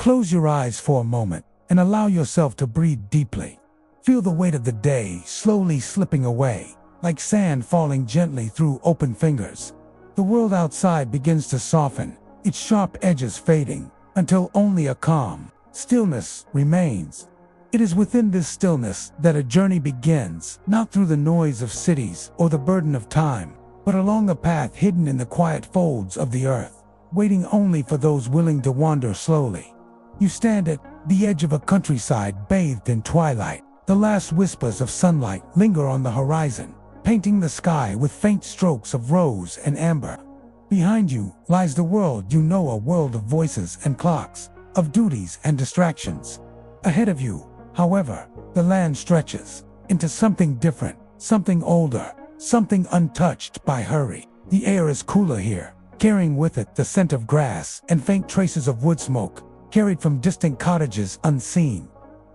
Close your eyes for a moment and allow yourself to breathe deeply. Feel the weight of the day slowly slipping away, like sand falling gently through open fingers. The world outside begins to soften, its sharp edges fading, until only a calm stillness remains. It is within this stillness that a journey begins, not through the noise of cities or the burden of time, but along a path hidden in the quiet folds of the earth, waiting only for those willing to wander slowly. You stand at the edge of a countryside bathed in twilight. The last whispers of sunlight linger on the horizon, painting the sky with faint strokes of rose and amber. Behind you lies the world you know, a world of voices and clocks, of duties and distractions. Ahead of you, however, the land stretches into something different, something older, something untouched by hurry. The air is cooler here, carrying with it the scent of grass and faint traces of wood smoke, carried from distant cottages unseen.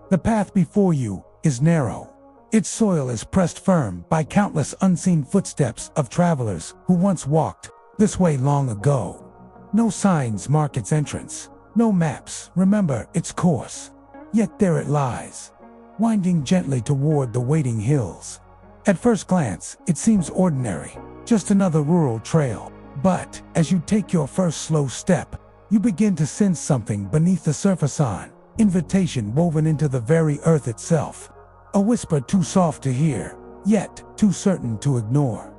The path before you is narrow. Its soil is pressed firm by countless unseen footsteps of travelers who once walked this way long ago. No signs mark its entrance, no maps remember its course. Yet there it lies, winding gently toward the waiting hills. At first glance, it seems ordinary, just another rural trail. But as you take your first slow step, you begin to sense something beneath the surface, an invitation woven into the very earth itself. A whisper too soft to hear, yet too certain to ignore.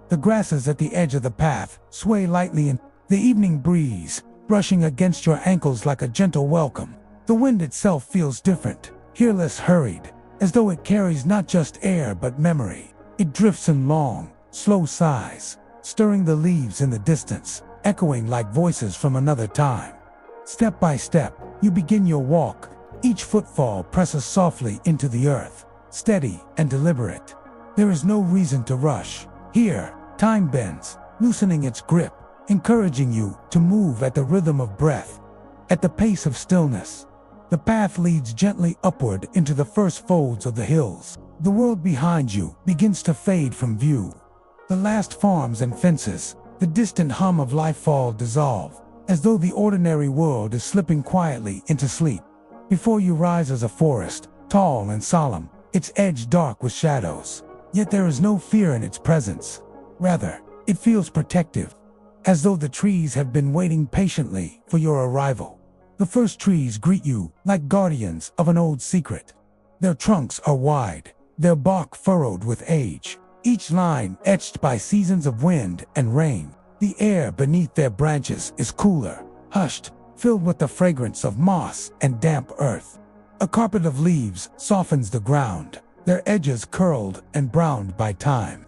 The grasses at the edge of the path sway lightly in the evening breeze, brushing against your ankles like a gentle welcome. The wind itself feels different, here less hurried, as though it carries not just air but memory. It drifts in long, slow sighs, stirring the leaves in the distance, echoing like voices from another time. Step by step, you begin your walk. Each footfall presses softly into the earth, steady and deliberate. There is no reason to rush. Here, time bends, loosening its grip, encouraging you to move at the rhythm of breath, at the pace of stillness. The path leads gently upward into the first folds of the hills. The world behind you begins to fade from view. The last farms and fences, the distant hum of lifefall dissolve, as though the ordinary world is slipping quietly into sleep. Before you rises a forest, tall and solemn, its edge dark with shadows. Yet there is no fear in its presence. Rather, it feels protective, as though the trees have been waiting patiently for your arrival. The first trees greet you like guardians of an old secret. Their trunks are wide, their bark furrowed with age, each line etched by seasons of wind and rain. The air beneath their branches is cooler, hushed, filled with the fragrance of moss and damp earth. A carpet of leaves softens the ground, their edges curled and browned by time.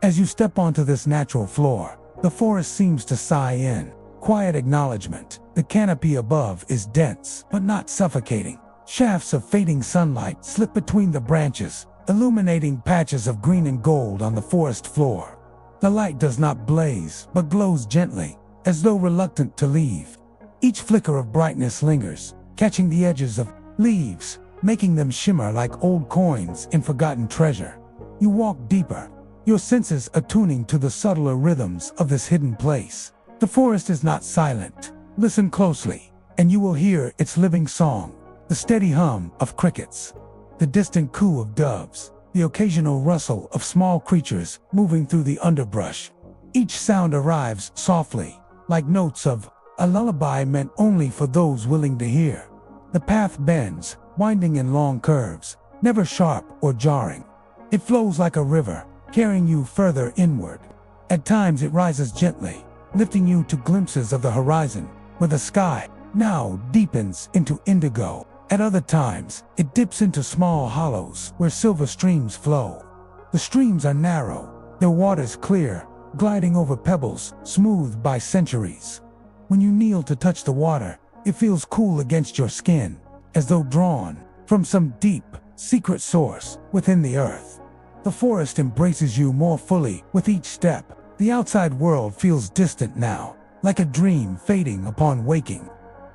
As you step onto this natural floor, the forest seems to sigh in quiet acknowledgement. The canopy above is dense, but not suffocating. Shafts of fading sunlight slip between the branches, illuminating patches of green and gold on the forest floor. The light does not blaze, but glows gently, as though reluctant to leave. Each flicker of brightness lingers, catching the edges of leaves, making them shimmer like old coins in forgotten treasure. You walk deeper, your senses attuning to the subtler rhythms of this hidden place. The forest is not silent. Listen closely, and you will hear its living song, the steady hum of crickets, the distant coo of doves, the occasional rustle of small creatures moving through the underbrush. Each sound arrives softly, like notes of a lullaby meant only for those willing to hear. The path bends, winding in long curves, never sharp or jarring. It flows like a river, carrying you further inward. At times it rises gently, lifting you to glimpses of the horizon, where the sky now deepens into indigo. At other times, it dips into small hollows where silver streams flow. The streams are narrow, their waters clear, gliding over pebbles smoothed by centuries. When you kneel to touch the water, it feels cool against your skin, as though drawn from some deep, secret source within the earth. The forest embraces you more fully with each step. The outside world feels distant now, like a dream fading upon waking.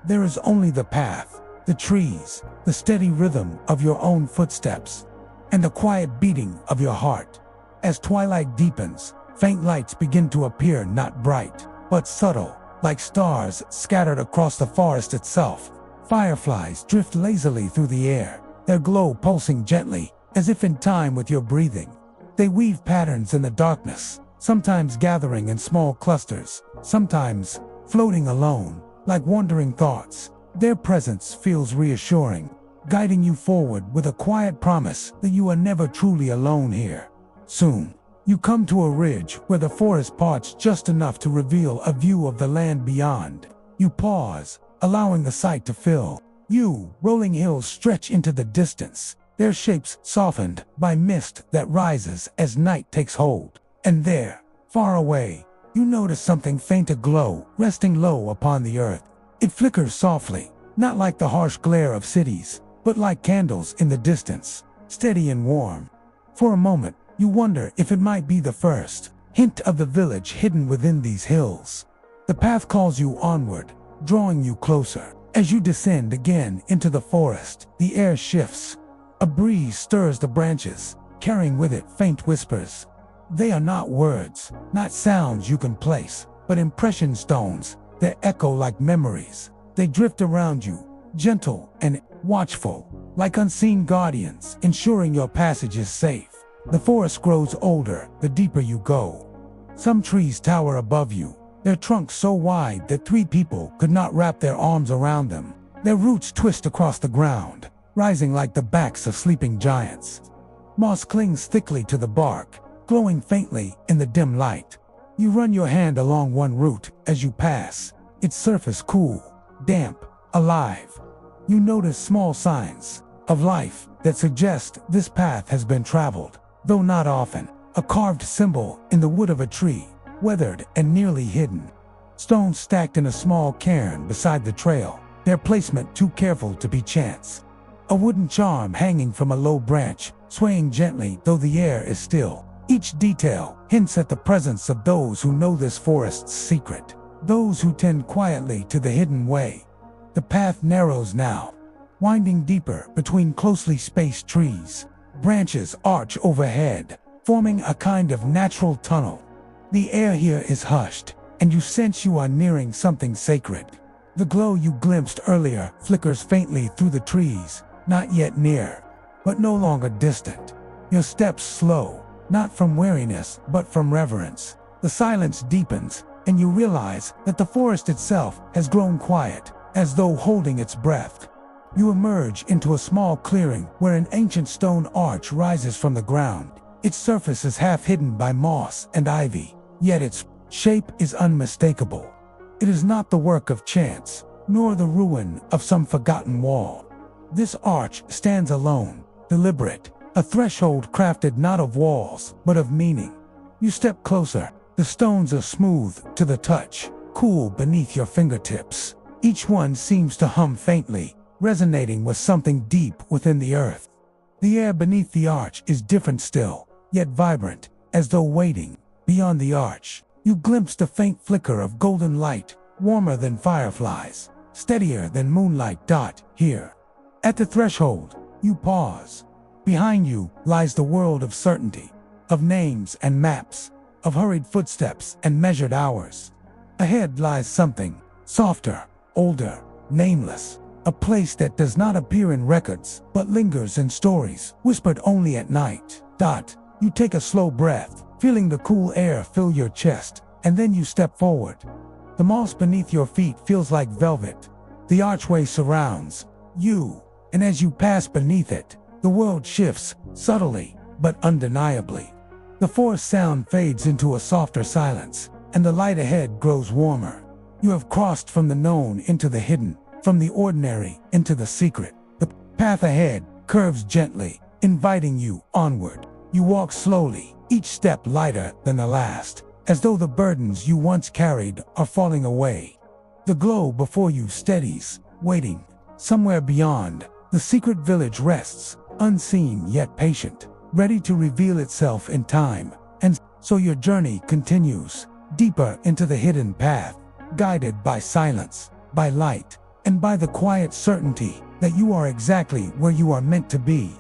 There is only the path, the trees, the steady rhythm of your own footsteps, and the quiet beating of your heart. As twilight deepens, faint lights begin to appear, not bright, but subtle, like stars scattered across the forest itself. Fireflies drift lazily through the air, their glow pulsing gently, as if in time with your breathing. They weave patterns in the darkness, sometimes gathering in small clusters, sometimes floating alone, like wandering thoughts. Their presence feels reassuring, guiding you forward with a quiet promise that you are never truly alone here. Soon, you come to a ridge where the forest parts just enough to reveal a view of the land beyond. You pause, allowing the sight to fill you. Rolling hills stretch into the distance, their shapes softened by mist that rises as night takes hold. And there, far away, you notice something faint aglow, resting low upon the earth. It flickers softly, not like the harsh glare of cities, but like candles in the distance, steady and warm. For a moment, you wonder if it might be the first hint of the village hidden within these hills. The path calls you onward, drawing you closer. As you descend again into the forest, the air shifts. A breeze stirs the branches, carrying with it faint whispers. They are not words, not sounds you can place, but impression stones that echo like memories. They drift around you, gentle and watchful, like unseen guardians, ensuring your passage is safe. The forest grows older the deeper you go. Some trees tower above you, their trunks so wide that 3 people could not wrap their arms around them. Their roots twist across the ground, rising like the backs of sleeping giants. Moss clings thickly to the bark, glowing faintly in the dim light. You run your hand along one root as you pass, its surface cool, damp, alive. You notice small signs of life that suggest this path has been traveled, though not often. A carved symbol in the wood of a tree, weathered and nearly hidden. Stones stacked in a small cairn beside the trail, their placement too careful to be chance. A wooden charm hanging from a low branch, swaying gently though the air is still. Each detail hints at the presence of those who know this forest's secret, those who tend quietly to the hidden way. The path narrows now, winding deeper between closely spaced trees. Branches arch overhead, forming a kind of natural tunnel. The air here is hushed, and you sense you are nearing something sacred. The glow you glimpsed earlier flickers faintly through the trees, not yet near, but no longer distant. Your steps slow, not from weariness, but from reverence. The silence deepens, and you realize that the forest itself has grown quiet, as though holding its breath. You emerge into a small clearing where an ancient stone arch rises from the ground. Its surface is half hidden by moss and ivy, yet its shape is unmistakable. It is not the work of chance, nor the ruin of some forgotten wall. This arch stands alone, deliberate, a threshold crafted not of walls, but of meaning. You step closer. The stones are smooth to the touch, cool beneath your fingertips. Each one seems to hum faintly, resonating with something deep within the earth. The air beneath the arch is different still, yet vibrant, as though waiting. Beyond the arch, you glimpse a faint flicker of golden light, warmer than fireflies, steadier than moonlight. Here, at the threshold, you pause. Behind you lies the world of certainty, of names and maps, of hurried footsteps and measured hours. Ahead lies something softer, older, nameless, a place that does not appear in records, but lingers in stories, whispered only at night. You take a slow breath, feeling the cool air fill your chest, and then you step forward. The moss beneath your feet feels like velvet. The archway surrounds you, and as you pass beneath it, the world shifts, subtly, but undeniably. The forest sound fades into a softer silence, and the light ahead grows warmer. You have crossed from the known into the hidden, from the ordinary into the secret. The path ahead curves gently, inviting you onward. You walk slowly, each step lighter than the last, as though the burdens you once carried are falling away. The glow before you steadies, waiting. Somewhere beyond, the secret village rests, unseen yet patient, ready to reveal itself in time. And so your journey continues, deeper into the hidden path, guided by silence, by light, and by the quiet certainty that you are exactly where you are meant to be.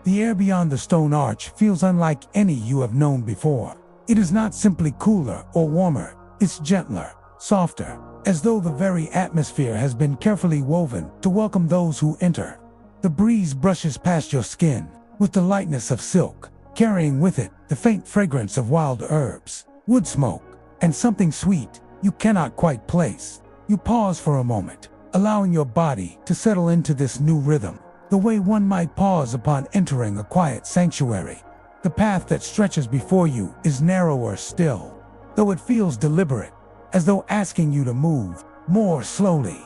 The air beyond the stone arch feels unlike any you have known before. It is not simply cooler or warmer, it's gentler, softer, as though the very atmosphere has been carefully woven to welcome those who enter. The breeze brushes past your skin with the lightness of silk, carrying with it the faint fragrance of wild herbs, wood smoke, and something sweet you cannot quite place. You pause for a moment, allowing your body to settle into this new rhythm, the way one might pause upon entering a quiet sanctuary. The path that stretches before you is narrower still, though it feels deliberate, as though asking you to move more slowly.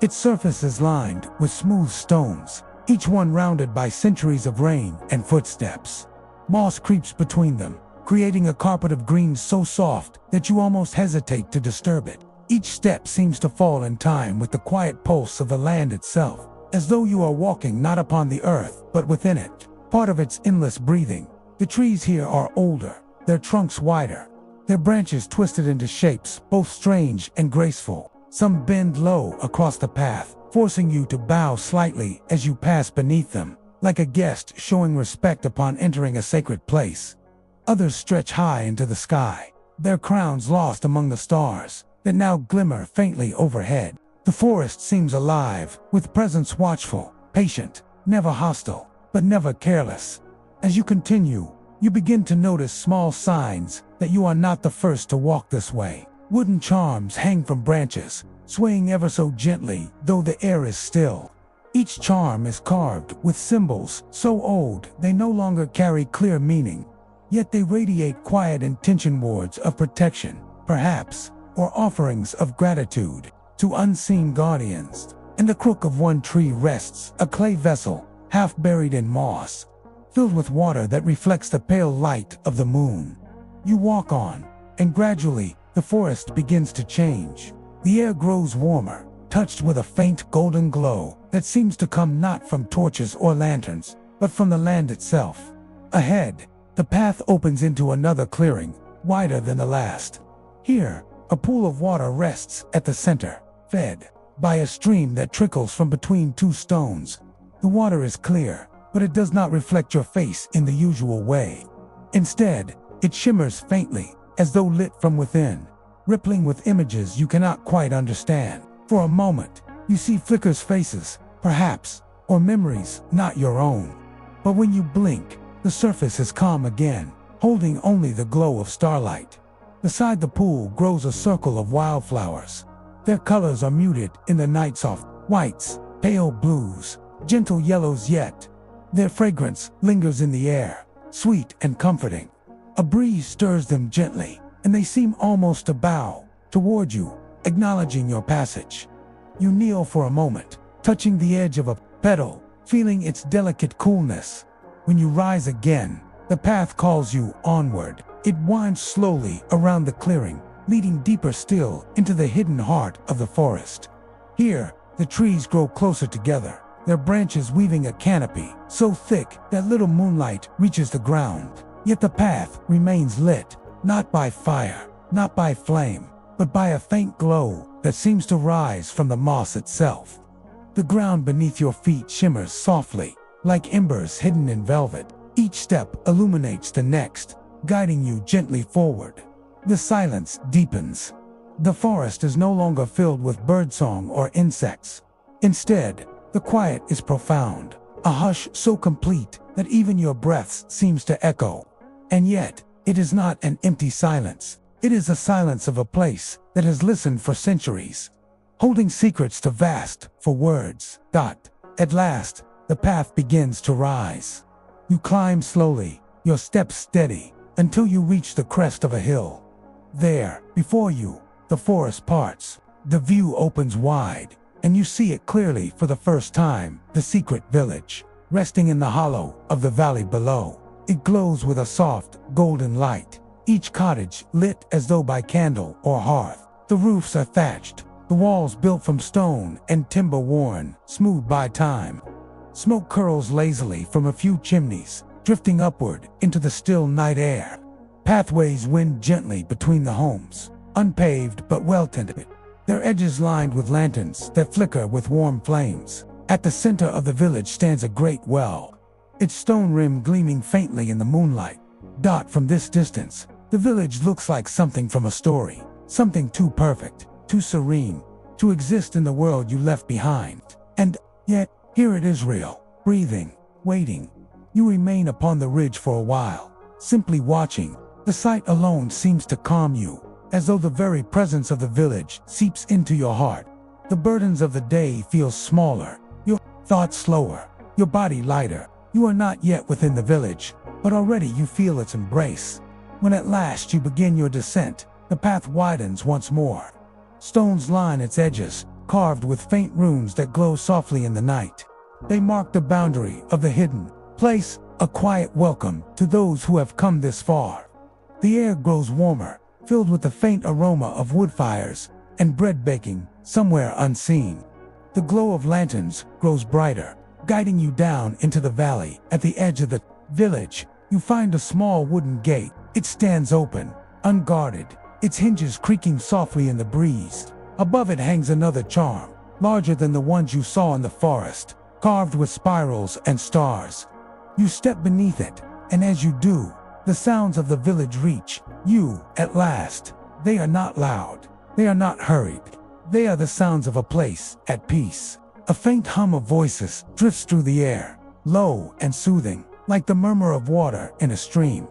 Its surface is lined with smooth stones, each one rounded by centuries of rain and footsteps. Moss creeps between them, creating a carpet of green so soft that you almost hesitate to disturb it. Each step seems to fall in time with the quiet pulse of the land itself, as though you are walking not upon the earth, but within it, part of its endless breathing. The trees here are older, their trunks wider, their branches twisted into shapes both strange and graceful. Some bend low across the path, forcing you to bow slightly as you pass beneath them, like a guest showing respect upon entering a sacred place. Others stretch high into the sky, their crowns lost among the stars that now glimmer faintly overhead. The forest seems alive, with presence watchful, patient, never hostile, but never careless. As you continue, you begin to notice small signs that you are not the first to walk this way. Wooden charms hang from branches, swaying ever so gently, though the air is still. Each charm is carved with symbols so old they no longer carry clear meaning, yet they radiate quiet intention words of protection, perhaps, or offerings of gratitude to unseen guardians. In the crook of one tree rests a clay vessel, half buried in moss, filled with water that reflects the pale light of the moon. You walk on, and gradually, the forest begins to change. The air grows warmer, touched with a faint golden glow that seems to come not from torches or lanterns, but from the land itself. Ahead, the path opens into another clearing, wider than the last. Here, a pool of water rests at the center, fed by a stream that trickles from between two stones. The water is clear, but it does not reflect your face in the usual way. Instead, it shimmers faintly, as though lit from within, rippling with images you cannot quite understand. For a moment, you see flickers faces, perhaps, or memories not your own. But when you blink, the surface is calm again, holding only the glow of starlight. Beside the pool grows a circle of wildflowers. Their colors are muted in the night, soft whites, pale blues, gentle yellows, yet their fragrance lingers in the air, sweet and comforting. A breeze stirs them gently, and they seem almost to bow toward you, acknowledging your passage. You kneel for a moment, touching the edge of a petal, feeling its delicate coolness. When you rise again, the path calls you onward. It winds slowly around the clearing, leading deeper still into the hidden heart of the forest. Here, the trees grow closer together, their branches weaving a canopy so thick that little moonlight reaches the ground. Yet the path remains lit, not by fire, not by flame, but by a faint glow that seems to rise from the moss itself. The ground beneath your feet shimmers softly, like embers hidden in velvet. Each step illuminates the next, guiding you gently forward. The silence deepens. The forest is no longer filled with birdsong or insects. Instead, the quiet is profound, a hush so complete that even your breath seems to echo. And yet, it is not an empty silence. It is a silence of a place that has listened for centuries, holding secrets too vast for words. At last, the path begins to rise. You climb slowly, your steps steady, until you reach the crest of a hill. There, before you, the forest parts. The view opens wide, and you see it clearly for the first time, the secret village, resting in the hollow of the valley below. It glows with a soft, golden light, each cottage lit as though by candle or hearth. The roofs are thatched, the walls built from stone and timber worn, smooth by time. Smoke curls lazily from a few chimneys, drifting upward into the still night air. Pathways wind gently between the homes, unpaved but well-tended, their edges lined with lanterns that flicker with warm flames. At the center of the village stands a great well, its stone rim gleaming faintly in the moonlight. From this distance, the village looks like something from a story, something too perfect, too serene, to exist in the world you left behind. And yet, here it is real, breathing, waiting. You remain upon the ridge for a while, simply watching. The sight alone seems to calm you, as though the very presence of the village seeps into your heart. The burdens of the day feel smaller, your thoughts slower, your body lighter. You are not yet within the village, but already you feel its embrace. When at last you begin your descent, the path widens once more. Stones line its edges, carved with faint runes that glow softly in the night. They mark the boundary of the hidden place, a quiet welcome to those who have come this far. The air grows warmer, filled with the faint aroma of wood fires and bread baking somewhere unseen. The glow of lanterns grows brighter, guiding you down into the valley. At the edge of the village, you find a small wooden gate. It stands open, unguarded, its hinges creaking softly in the breeze. Above it hangs another charm, larger than the ones you saw in the forest, carved with spirals and stars. You step beneath it, and as you do, the sounds of the village reach you at last. They are not loud, they are not hurried. They are the sounds of a place at peace. A faint hum of voices drifts through the air, low and soothing, like the murmur of water in a stream.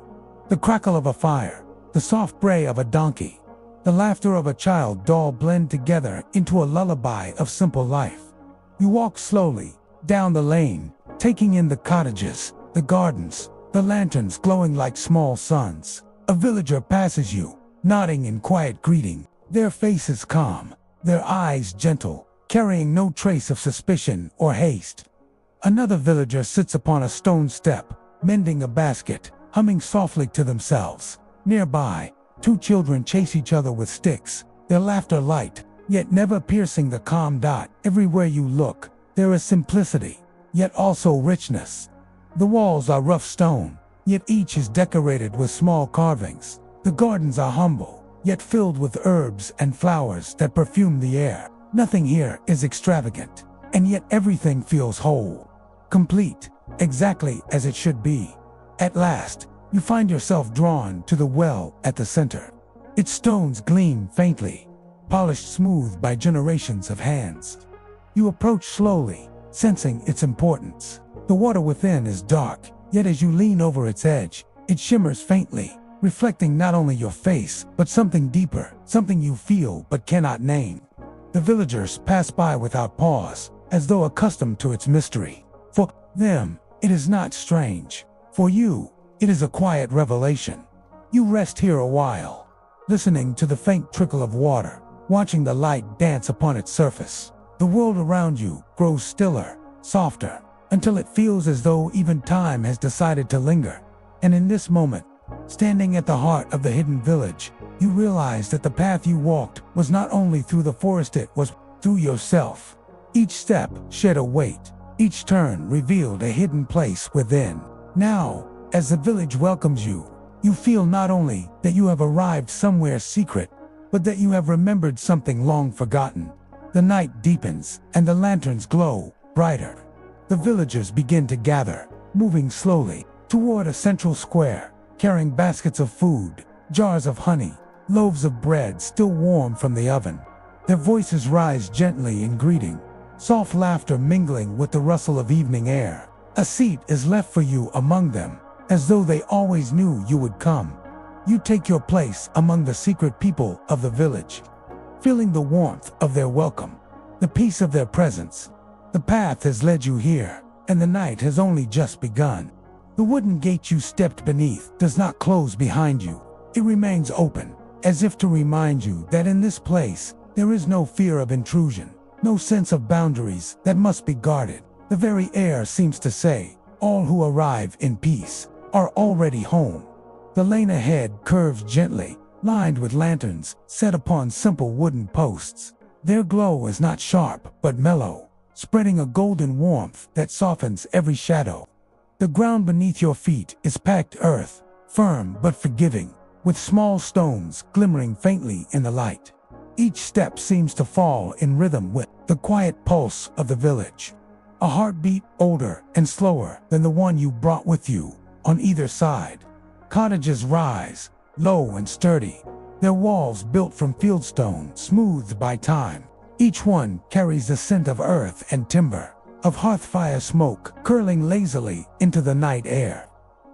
The crackle of a fire, the soft bray of a donkey, the laughter of a child doll blend together into a lullaby of simple life. You walk slowly down the lane, taking in the cottages, the gardens, the lanterns glowing like small suns. A villager passes you, nodding in quiet greeting, their faces calm, their eyes gentle, carrying no trace of suspicion or haste. Another villager sits upon a stone step, mending a basket, humming softly to themselves. Nearby, two children chase each other with sticks, their laughter light, yet never piercing the calm dot. Everywhere you look, there is simplicity, yet also richness. The walls are rough stone, yet each is decorated with small carvings. The gardens are humble, yet filled with herbs and flowers that perfume the air. Nothing here is extravagant, and yet everything feels whole, complete, exactly as it should be. At last, you find yourself drawn to the well at the center. Its stones gleam faintly, polished smooth by generations of hands. You approach slowly, sensing its importance. The water within is dark, yet as you lean over its edge, it shimmers faintly, reflecting not only your face, but something deeper, something you feel but cannot name. The villagers pass by without pause, as though accustomed to its mystery. For them, it is not strange. For you, it is a quiet revelation. You rest here a while, listening to the faint trickle of water, watching the light dance upon its surface. The world around you grows stiller, softer, until it feels as though even time has decided to linger. And in this moment, standing at the heart of the hidden village, you realize that the path you walked was not only through the forest, it was through yourself. Each step shed a weight, each turn revealed a hidden place within. Now, as the village welcomes you, you feel not only that you have arrived somewhere secret, but that you have remembered something long forgotten. The night deepens, and the lanterns glow brighter. The villagers begin to gather, moving slowly toward a central square, carrying baskets of food, jars of honey, loaves of bread still warm from the oven. Their voices rise gently in greeting, soft laughter mingling with the rustle of evening air. A seat is left for you among them, as though they always knew you would come. You take your place among the secret people of the village, feeling the warmth of their welcome, the peace of their presence. The path has led you here, and the night has only just begun. The wooden gate you stepped beneath does not close behind you. It remains open, as if to remind you that in this place, there is no fear of intrusion, no sense of boundaries that must be guarded. The very air seems to say, all who arrive in peace are already home. The lane ahead curves gently, lined with lanterns set upon simple wooden posts. Their glow is not sharp, but mellow, spreading a golden warmth that softens every shadow. The ground beneath your feet is packed earth, firm but forgiving, with small stones glimmering faintly in the light. Each step seems to fall in rhythm with the quiet pulse of the village, a heartbeat older and slower than the one you brought with you. On either side, cottages rise, low and sturdy, their walls built from fieldstone, smoothed by time. Each one carries the scent of earth and timber, of hearth fire smoke curling lazily into the night air.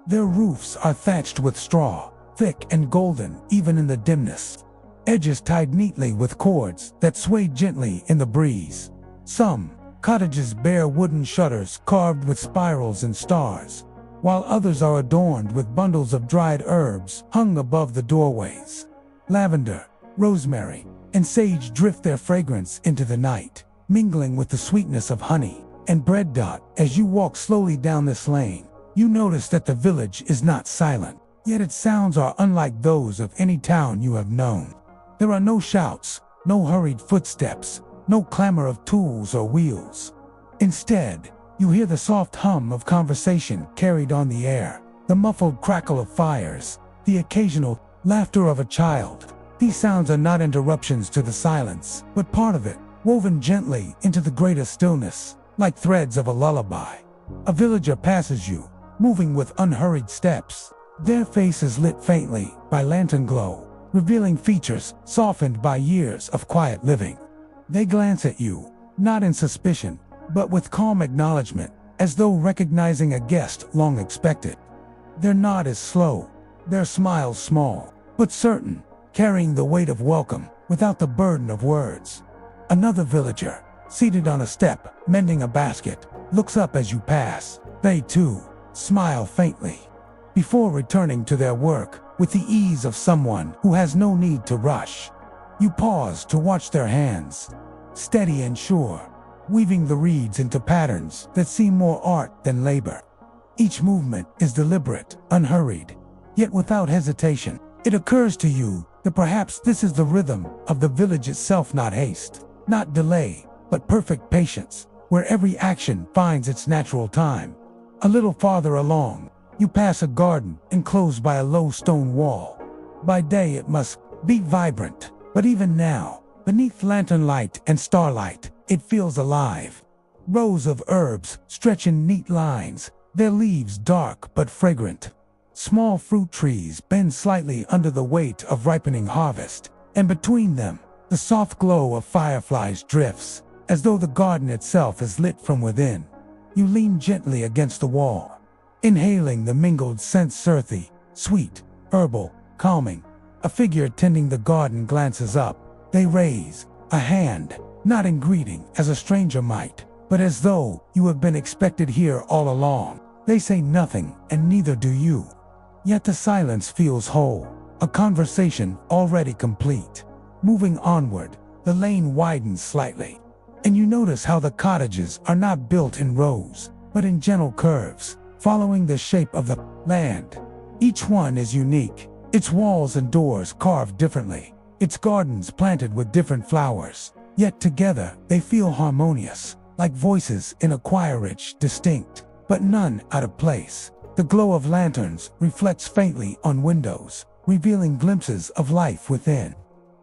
Their roofs are thatched with straw, thick and golden even in the dimness, edges tied neatly with cords that sway gently in the breeze. Some cottages bear wooden shutters carved with spirals and stars, while others are adorned with bundles of dried herbs hung above the doorways. Lavender, rosemary, and sage drift their fragrance into the night, mingling with the sweetness of honey and bread. As you walk slowly down this lane, you notice that the village is not silent, yet its sounds are unlike those of any town you have known. There are no shouts, no hurried footsteps, no clamor of tools or wheels. Instead, you hear the soft hum of conversation carried on the air, the muffled crackle of fires, the occasional laughter of a child. These sounds are not interruptions to the silence, but part of it, woven gently into the greater stillness, like threads of a lullaby. A villager passes you, moving with unhurried steps. Their face is lit faintly by lantern glow, revealing features softened by years of quiet living. They glance at you, not in suspicion, but with calm acknowledgement, as though recognizing a guest long expected. Their nod is slow, their smile small, but certain, carrying the weight of welcome without the burden of words. Another villager, seated on a step, mending a basket, looks up as you pass. They too smile faintly, before returning to their work with the ease of someone who has no need to rush. You pause to watch their hands, steady and sure, weaving the reeds into patterns that seem more art than labor. Each movement is deliberate, unhurried, yet without hesitation. It occurs to you that perhaps this is the rhythm of the village itself, not haste, not delay, but perfect patience, where every action finds its natural time. A little farther along, you pass a garden enclosed by a low stone wall. By day it must be vibrant, but even now, beneath lantern light and starlight, it feels alive. Rows of herbs stretch in neat lines, their leaves dark but fragrant. Small fruit trees bend slightly under the weight of ripening harvest, and between them, the soft glow of fireflies drifts, as though the garden itself is lit from within. You lean gently against the wall, inhaling the mingled scents, earthy, sweet, herbal, calming. A figure tending the garden glances up. They raise a hand, not in greeting as a stranger might, but as though you have been expected here all along. They say nothing, and neither do you. Yet the silence feels whole, a conversation already complete. Moving onward, the lane widens slightly, and you notice how the cottages are not built in rows, but in gentle curves, following the shape of the land. Each one is unique, its walls and doors carved differently, its gardens planted with different flowers, yet together they feel harmonious, like voices in a choir, rich, distinct, but none out of place. The glow of lanterns reflects faintly on windows, revealing glimpses of life within.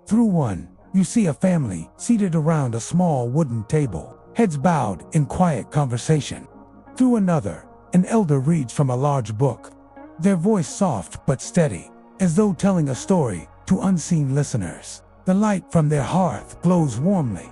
Through one, you see a family seated around a small wooden table, heads bowed in quiet conversation. Through another, an elder reads from a large book, their voice soft but steady, as though telling a story to unseen listeners. The light from their hearth glows warmly,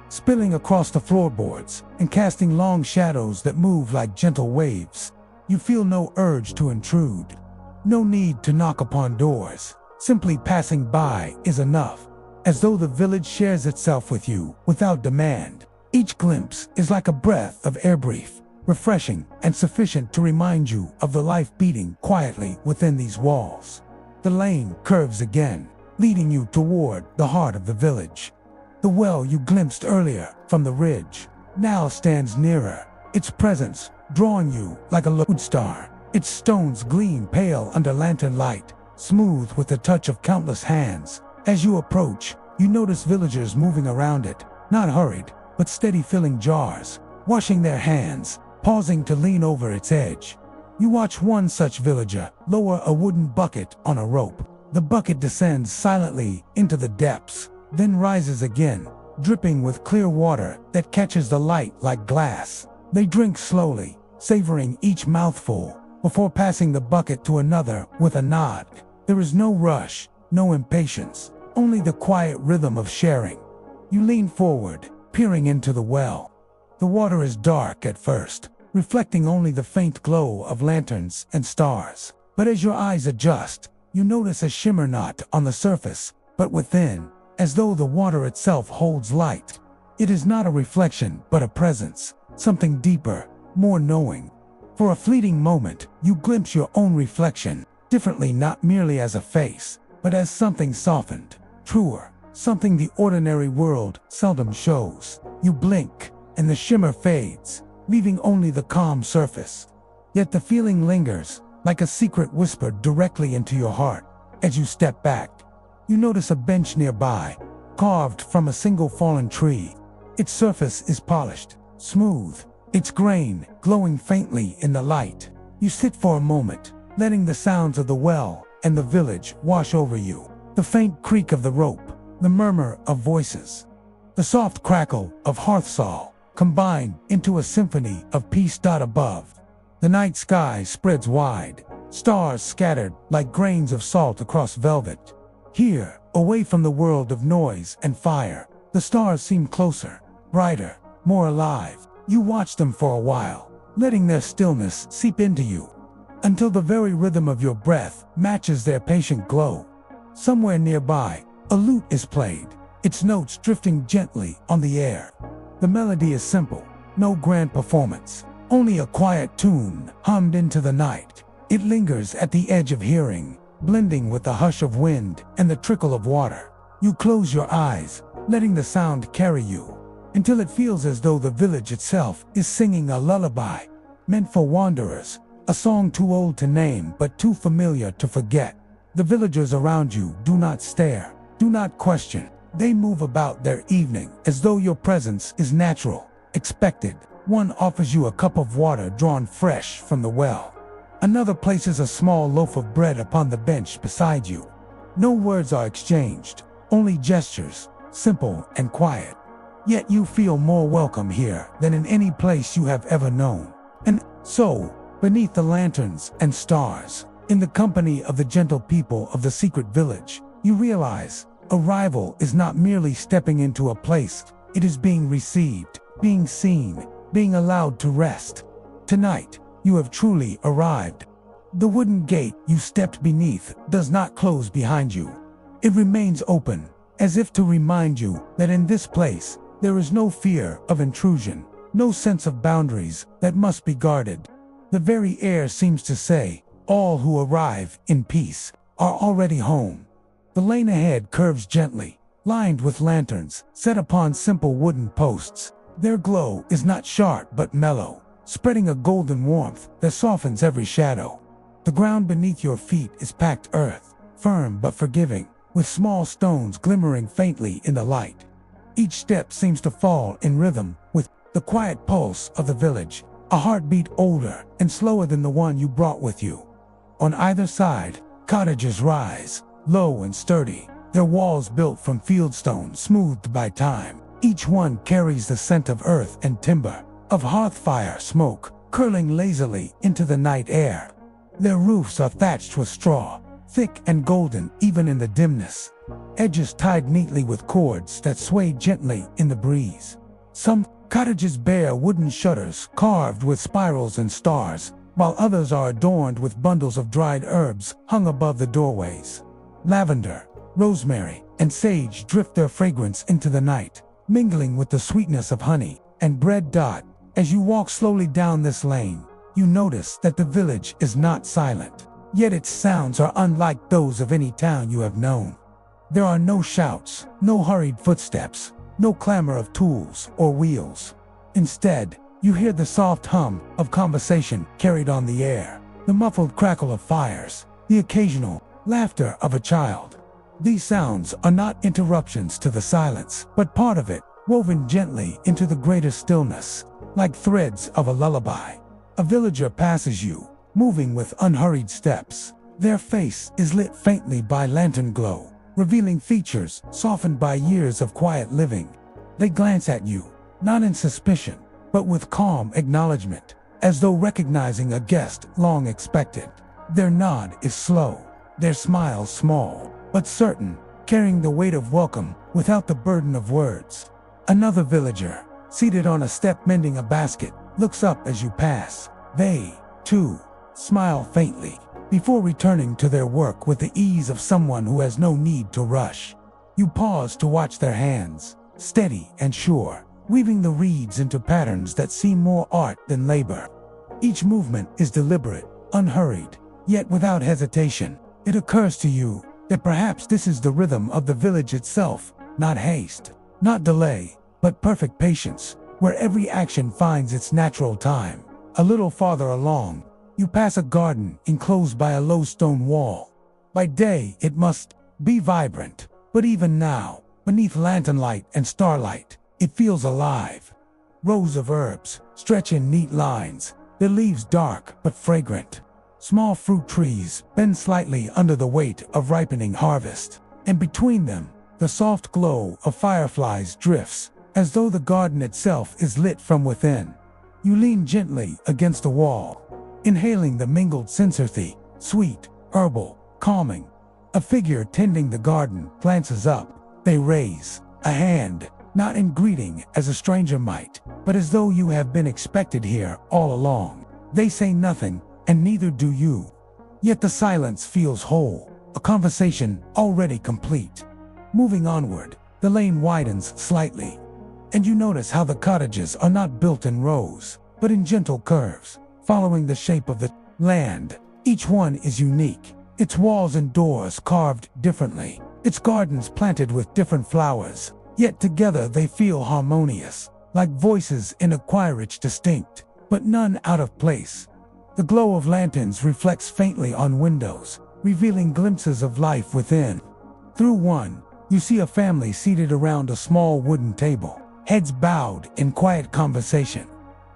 spilling across the floorboards and casting long shadows that move like gentle waves. You feel no urge to intrude, no need to knock upon doors. Simply passing by is enough, as though the village shares itself with you without demand. Each glimpse is like a breath of air, brief, refreshing, and sufficient to remind you of the life beating quietly within these walls. The lane curves again, leading you toward the heart of the village. The well you glimpsed earlier from the ridge now stands nearer, its presence drawing you like a lodestar. Its stones gleam pale under lantern light, smooth with the touch of countless hands. As you approach, you notice villagers moving around it, not hurried, but steady, filling jars, washing their hands, pausing to lean over its edge. You watch one such villager lower a wooden bucket on a rope. The bucket descends silently into the depths, then rises again, dripping with clear water that catches the light like glass. They drink slowly, savoring each mouthful, before passing the bucket to another with a nod. There is no rush, no impatience, only the quiet rhythm of sharing. You lean forward, peering into the well. The water is dark at first, reflecting only the faint glow of lanterns and stars. But as your eyes adjust, you notice a shimmer not on the surface, but within, as though the water itself holds light. It is not a reflection, but a presence, something deeper, more knowing. For a fleeting moment, you glimpse your own reflection, differently, not merely as a face, but as something softened, truer, something the ordinary world seldom shows. You blink, and the shimmer fades, leaving only the calm surface. Yet the feeling lingers, like a secret whispered directly into your heart. As you step back, you notice a bench nearby, carved from a single fallen tree. Its surface is polished, smooth, its grain glowing faintly in the light. You sit for a moment, letting the sounds of the well and the village wash over you. The faint creak of the rope, the murmur of voices, the soft crackle of hearthsaw, combine into a symphony of peace. Above, the night sky spreads wide, stars scattered like grains of salt across velvet. Here, away from the world of noise and fire, the stars seem closer, brighter, more alive. You watch them for a while, letting their stillness seep into you, until the very rhythm of your breath matches their patient glow. Somewhere nearby, a lute is played, its notes drifting gently on the air. The melody is simple, no grand performance, only a quiet tune hummed into the night. It lingers at the edge of hearing, blending with the hush of wind and the trickle of water. You close your eyes, letting the sound carry you, until it feels as though the village itself is singing a lullaby, meant for wanderers, a song too old to name but too familiar to forget. The villagers around you do not stare, do not question. They move about their evening as though your presence is natural, expected. One offers you a cup of water drawn fresh from the well. Another places a small loaf of bread upon the bench beside you. No words are exchanged, only gestures, simple and quiet. Yet you feel more welcome here than in any place you have ever known. And so, beneath the lanterns and stars, in the company of the gentle people of the secret village, you realize arrival is not merely stepping into a place, it is being received, being seen, being allowed to rest. Tonight, you have truly arrived. The wooden gate you stepped beneath does not close behind you. It remains open, as if to remind you that in this place, there is no fear of intrusion, no sense of boundaries that must be guarded. The very air seems to say, all who arrive in peace are already home. The lane ahead curves gently, lined with lanterns set upon simple wooden posts. Their glow is not sharp but mellow, spreading a golden warmth that softens every shadow. The ground beneath your feet is packed earth, firm but forgiving, with small stones glimmering faintly in the light. Each step seems to fall in rhythm with the quiet pulse of the village, a heartbeat older and slower than the one you brought with you. On either side, cottages rise, low and sturdy, their walls built from fieldstone smoothed by time. Each one carries the scent of earth and timber, of hearth fire smoke curling lazily into the night air. Their roofs are thatched with straw, thick and golden even in the dimness, edges tied neatly with cords that sway gently in the breeze. Some cottages bear wooden shutters carved with spirals and stars, while others are adorned with bundles of dried herbs hung above the doorways. Lavender, rosemary, and sage drift their fragrance into the night, mingling with the sweetness of honey and bread. As you walk slowly down this lane, you notice that the village is not silent, yet its sounds are unlike those of any town you have known. There are no shouts, no hurried footsteps, no clamor of tools or wheels. Instead, you hear the soft hum of conversation carried on the air, the muffled crackle of fires, the occasional laughter of a child. These sounds are not interruptions to the silence, but part of it, woven gently into the greater stillness, like threads of a lullaby. A villager passes you, moving with unhurried steps. Their face is lit faintly by lantern glow, revealing features softened by years of quiet living. They glance at you, not in suspicion, but with calm acknowledgement, as though recognizing a guest long expected. Their nod is slow, their smile small, but certain, carrying the weight of welcome without the burden of words. Another villager, seated on a step mending a basket, looks up as you pass. They, too, smile faintly, before returning to their work with the ease of someone who has no need to rush. You pause to watch their hands, steady and sure, weaving the reeds into patterns that seem more art than labor. Each movement is deliberate, unhurried, yet without hesitation. It occurs to you that perhaps this is the rhythm of the village itself, not haste, not delay, but perfect patience, where every action finds its natural time. A little farther along, you pass a garden enclosed by a low stone wall. By day, it must be vibrant, but even now, beneath lantern light and starlight, it feels alive. Rows of herbs stretch in neat lines, their leaves dark but fragrant. Small fruit trees bend slightly under the weight of ripening harvest, and between them, the soft glow of fireflies drifts, as though the garden itself is lit from within. You lean gently against the wall, inhaling the mingled syntherty, sweet, herbal, calming. A figure tending the garden glances up. They raise a hand, not in greeting as a stranger might, but as though you have been expected here all along. They say nothing, and neither do you. Yet the silence feels whole, a conversation already complete. Moving onward, the lane widens slightly, and you notice how the cottages are not built in rows, but in gentle curves, following the shape of the land. Each one is unique, its walls and doors carved differently, its gardens planted with different flowers, yet together they feel harmonious, like voices in a choir, each distinct, but none out of place. The glow of lanterns reflects faintly on windows, revealing glimpses of life within. Through one, you see a family seated around a small wooden table, heads bowed in quiet conversation.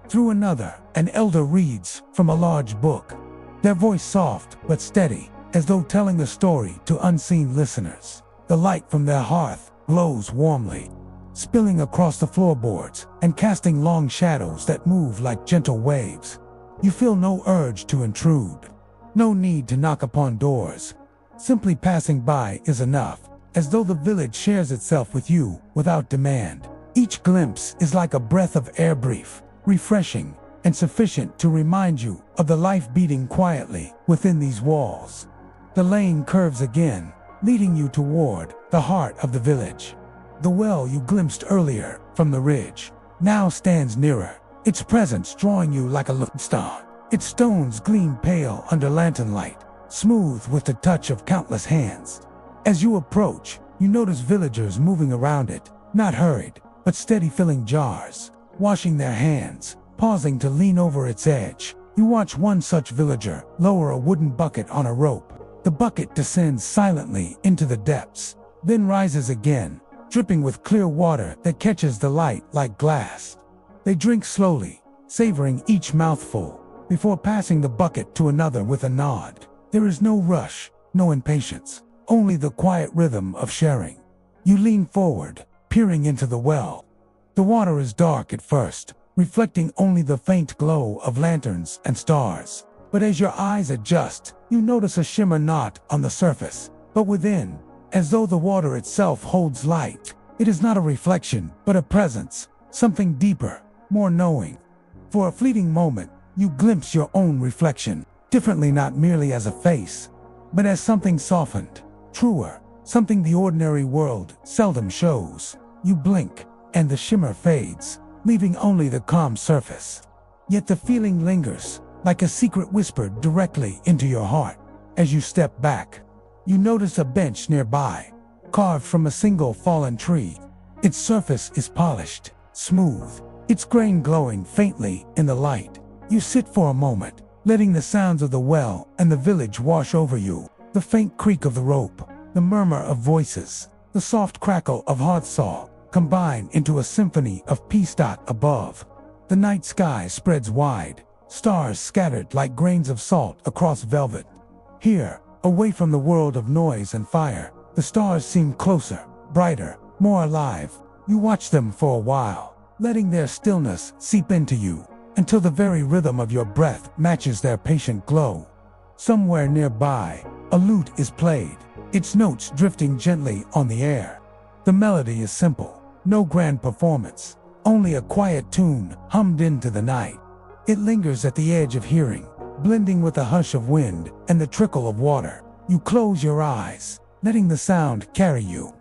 Through another, an elder reads from a large book, their voice soft but steady, as though telling a story to unseen listeners. The light from their hearth glows warmly, spilling across the floorboards and casting long shadows that move like gentle waves. You feel no urge to intrude, no need to knock upon doors. Simply passing by is enough, as though the village shares itself with you without demand. Each glimpse is like a breath of air, brief, refreshing, and sufficient to remind you of the life beating quietly within these walls. The lane curves again, leading you toward the heart of the village. The well you glimpsed earlier from the ridge now stands nearer, its presence drawing you like a lodestone. Its stones gleam pale under lantern light, smooth with the touch of countless hands. As you approach, you notice villagers moving around it, not hurried, but steady, filling jars, washing their hands, pausing to lean over its edge. You watch one such villager lower a wooden bucket on a rope. The bucket descends silently into the depths, then rises again, dripping with clear water that catches the light like glass. They drink slowly, savoring each mouthful, before passing the bucket to another with a nod. There is no rush, no impatience, only the quiet rhythm of sharing. You lean forward, peering into the well. The water is dark at first, reflecting only the faint glow of lanterns and stars. But as your eyes adjust, you notice a shimmer not on the surface, but within, as though the water itself holds light. It is not a reflection, but a presence, something deeper, more knowing. For a fleeting moment, you glimpse your own reflection, differently, not merely as a face, but as something softened, truer, something the ordinary world seldom shows. You blink, and the shimmer fades, leaving only the calm surface. Yet the feeling lingers, like a secret whispered directly into your heart. As you step back, you notice a bench nearby, carved from a single fallen tree. Its surface is polished, smooth, its grain glowing faintly in the light. You sit for a moment, letting the sounds of the well and the village wash over you. The faint creak of the rope, the murmur of voices, the soft crackle of hearth saw combine into a symphony of peace. Above, the night sky spreads wide, stars scattered like grains of salt across velvet. Here, away from the world of noise and fire, the stars seem closer, brighter, more alive. You watch them for a while, letting their stillness seep into you, until the very rhythm of your breath matches their patient glow. Somewhere nearby, a lute is played, its notes drifting gently on the air. The melody is simple, no grand performance, only a quiet tune hummed into the night. It lingers at the edge of hearing, blending with the hush of wind and the trickle of water. You close your eyes, letting the sound carry you,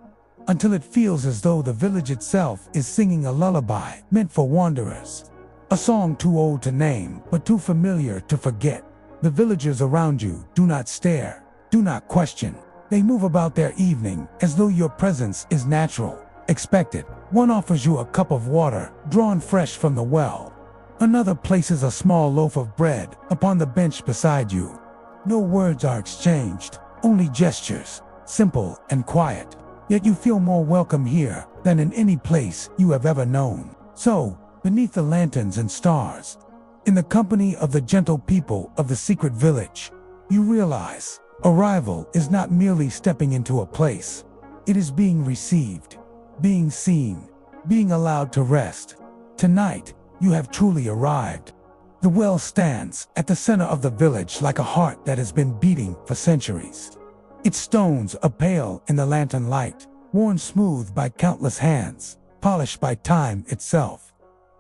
until it feels as though the village itself is singing a lullaby meant for wanderers. A song too old to name, but too familiar to forget. The villagers around you do not stare, do not question. They move about their evening as though your presence is natural, expected. One offers you a cup of water, drawn fresh from the well. Another places a small loaf of bread upon the bench beside you. No words are exchanged, only gestures, simple and quiet. Yet you feel more welcome here than in any place you have ever known. So, beneath the lanterns and stars, in the company of the gentle people of the secret village, you realize arrival is not merely stepping into a place. It is being received, being seen, being allowed to rest. Tonight, you have truly arrived. The well stands at the center of the village like a heart that has been beating for centuries. Its stones are pale in the lantern light, worn smooth by countless hands, polished by time itself.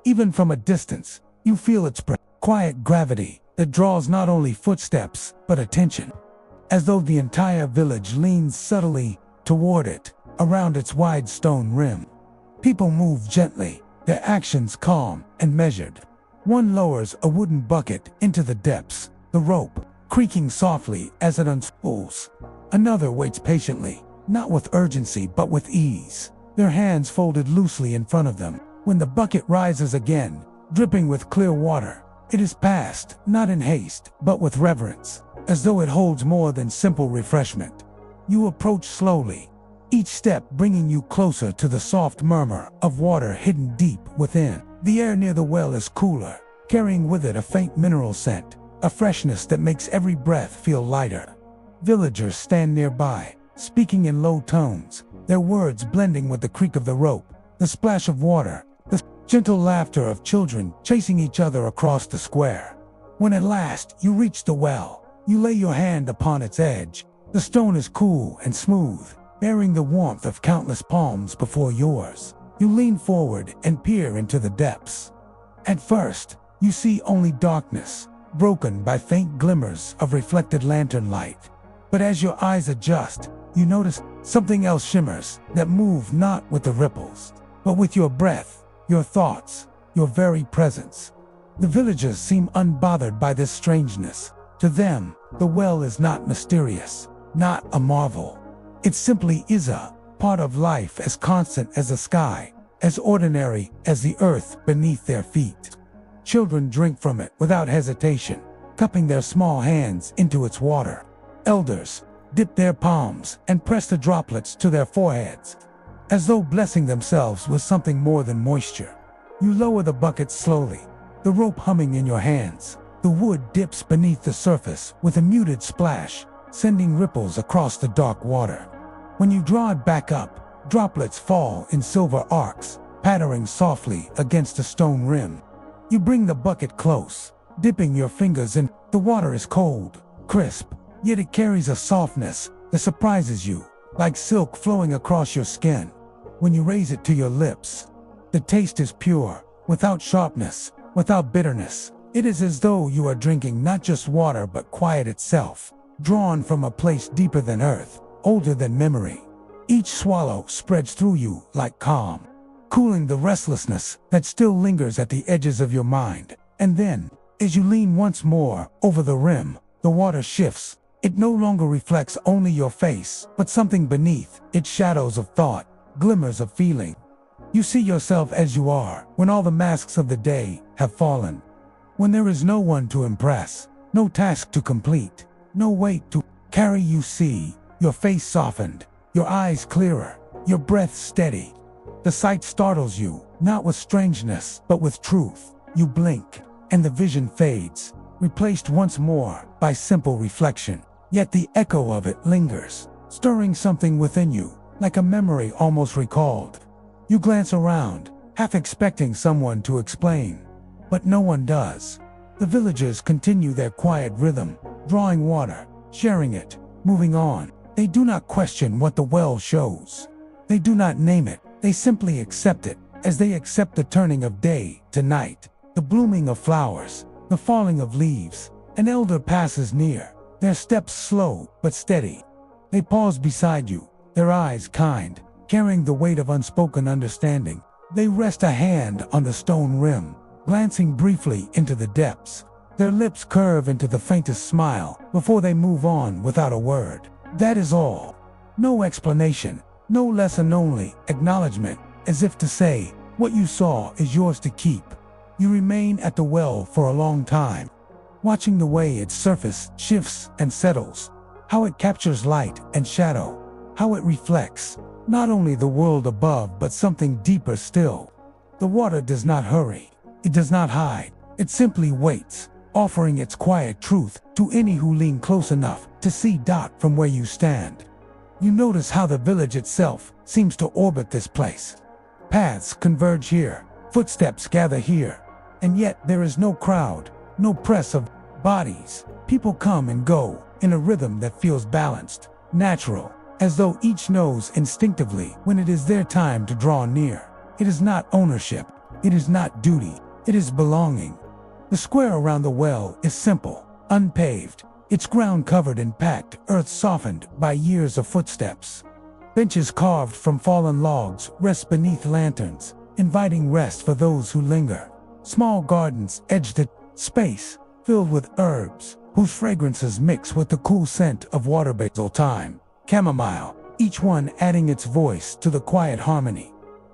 Even from a distance, you feel its quiet gravity that draws not only footsteps, but attention. As though the entire village leans subtly toward it, around its wide stone rim. People move gently, their actions calm and measured. One lowers a wooden bucket into the depths, the rope creaking softly as it unspools. Another waits patiently, not with urgency but with ease, their hands folded loosely in front of them. When the bucket rises again, dripping with clear water, it is passed, not in haste, but with reverence, as though it holds more than simple refreshment. You approach slowly, each step bringing you closer to the soft murmur of water hidden deep within. The air near the well is cooler, carrying with it a faint mineral scent, a freshness that makes every breath feel lighter. Villagers stand nearby, speaking in low tones, their words blending with the creak of the rope, the splash of water, the gentle laughter of children chasing each other across the square. When at last you reach the well, you lay your hand upon its edge. The stone is cool and smooth, bearing the warmth of countless palms before yours. You lean forward and peer into the depths. At first, you see only darkness, broken by faint glimmers of reflected lantern light. But as your eyes adjust, you notice something else shimmers that moves not with the ripples, but with your breath, your thoughts, your very presence. The villagers seem unbothered by this strangeness. To them, the well is not mysterious, not a marvel. It simply is a part of life as constant as the sky, as ordinary as the earth beneath their feet. Children drink from it without hesitation, cupping their small hands into its water. Elders dip their palms and press the droplets to their foreheads, as though blessing themselves with something more than moisture. You lower the bucket slowly, the rope humming in your hands. The wood dips beneath the surface with a muted splash, sending ripples across the dark water. When you draw it back up, droplets fall in silver arcs, pattering softly against the stone rim. You bring the bucket close, dipping your fingers in. The water is cold, crisp, yet it carries a softness that surprises you, like silk flowing across your skin. When you raise it to your lips, the taste is pure, without sharpness, without bitterness. It is as though you are drinking not just water but quiet itself, drawn from a place deeper than earth, older than memory. Each swallow spreads through you like calm, cooling the restlessness that still lingers at the edges of your mind. And then, as you lean once more over the rim, the water shifts. It no longer reflects only your face, but something beneath it, shadows of thought, glimmers of feeling. You see yourself as you are, when all the masks of the day have fallen. When there is no one to impress, no task to complete, no weight to carry. You see your face softened, your eyes clearer, your breath steady. The sight startles you, not with strangeness, but with truth. You blink, and the vision fades, replaced once more by simple reflection. Yet the echo of it lingers, stirring something within you, like a memory almost recalled. You glance around, half expecting someone to explain, but no one does. The villagers continue their quiet rhythm, drawing water, sharing it, moving on. They do not question what the well shows. They do not name it, they simply accept it, as they accept the turning of day to night, the blooming of flowers, the falling of leaves. An elder passes near, their steps slow but steady. They pause beside you, their eyes kind, carrying the weight of unspoken understanding. They rest a hand on the stone rim, glancing briefly into the depths. Their lips curve into the faintest smile before they move on without a word. That is all. No explanation, no lesson, only acknowledgement, as if to say, what you saw is yours to keep. You remain at the well for a long time, watching the way its surface shifts and settles, how it captures light and shadow, how it reflects not only the world above but something deeper still. The water does not hurry, it does not hide, it simply waits, offering its quiet truth to any who lean close enough to see from where you stand. You notice how the village itself seems to orbit this place. Paths converge here, footsteps gather here, and yet there is no crowd, no press of bodies. People come and go in a rhythm that feels balanced, natural, as though each knows instinctively when it is their time to draw near. It is not ownership, it is not duty, it is belonging. The square around the well is simple, unpaved, its ground covered in packed earth softened by years of footsteps. Benches carved from fallen logs rest beneath lanterns, inviting rest for those who linger. Small gardens edge the space, filled with herbs, whose fragrances mix with the cool scent of water basil, thyme, chamomile, each one adding its voice to the quiet harmony.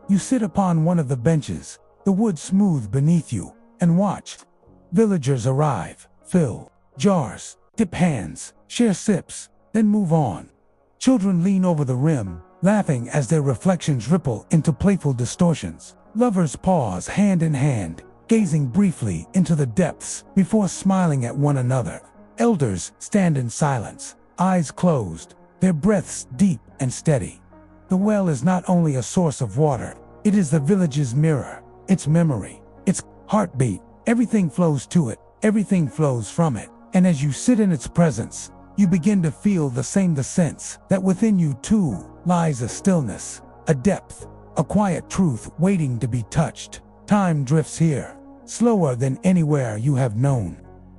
You sit upon one of the benches, the wood smooth beneath you, and watch. Villagers arrive, fill jars, dip hands, share sips, then move on. Children lean over the rim, laughing as their reflections ripple into playful distortions. Lovers pause hand in hand, gazing briefly into the depths before smiling at one another. Elders stand in silence, eyes closed, their breaths deep and steady. The well is not only a source of water, it is the village's mirror, its memory, its heartbeat. Everything flows to it, everything flows from it, and as you sit in its presence, you begin to feel the sense that within you too lies a stillness, a depth, a quiet truth waiting to be touched. Time drifts here, slower than anywhere you have known.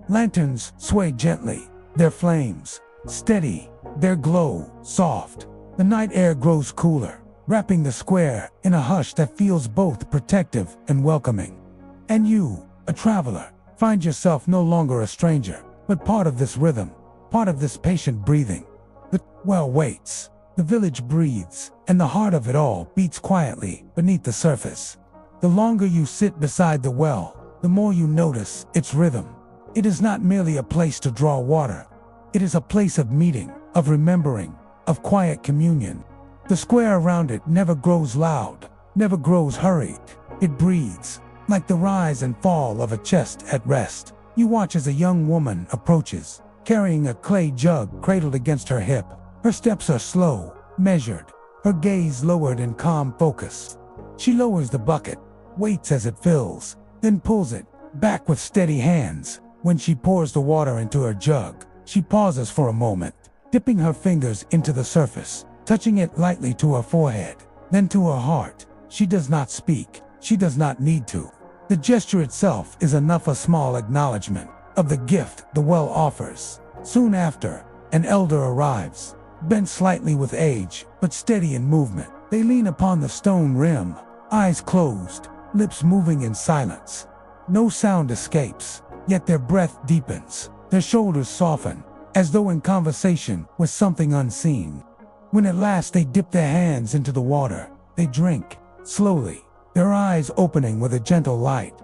Lanterns sway gently, their flames steady, their glow soft. The night air grows cooler, wrapping the square in a hush that feels both protective and welcoming. And you, a traveler, find yourself no longer a stranger, but part of this rhythm, part of this patient breathing. The well waits, the village breathes, and the heart of it all beats quietly beneath the surface. The longer you sit beside the well, the more you notice its rhythm. It is not merely a place to draw water. It is a place of meeting, of remembering, of quiet communion. The square around it never grows loud, never grows hurried. It breathes, like the rise and fall of a chest at rest. You watch as a young woman approaches, carrying a clay jug cradled against her hip. Her steps are slow, measured, her gaze lowered in calm focus. She lowers the bucket, waits as it fills, then pulls it back with steady hands. When she pours the water into her jug, she pauses for a moment, dipping her fingers into the surface, touching it lightly to her forehead, then to her heart. She does not speak, she does not need to. The gesture itself is enough, a small acknowledgement of the gift the well offers. Soon after, an elder arrives, bent slightly with age, but steady in movement. They lean upon the stone rim, eyes closed, lips moving in silence. No sound escapes, yet their breath deepens, their shoulders soften, as though in conversation with something unseen. When at last they dip their hands into the water, they drink, slowly, their eyes opening with a gentle light,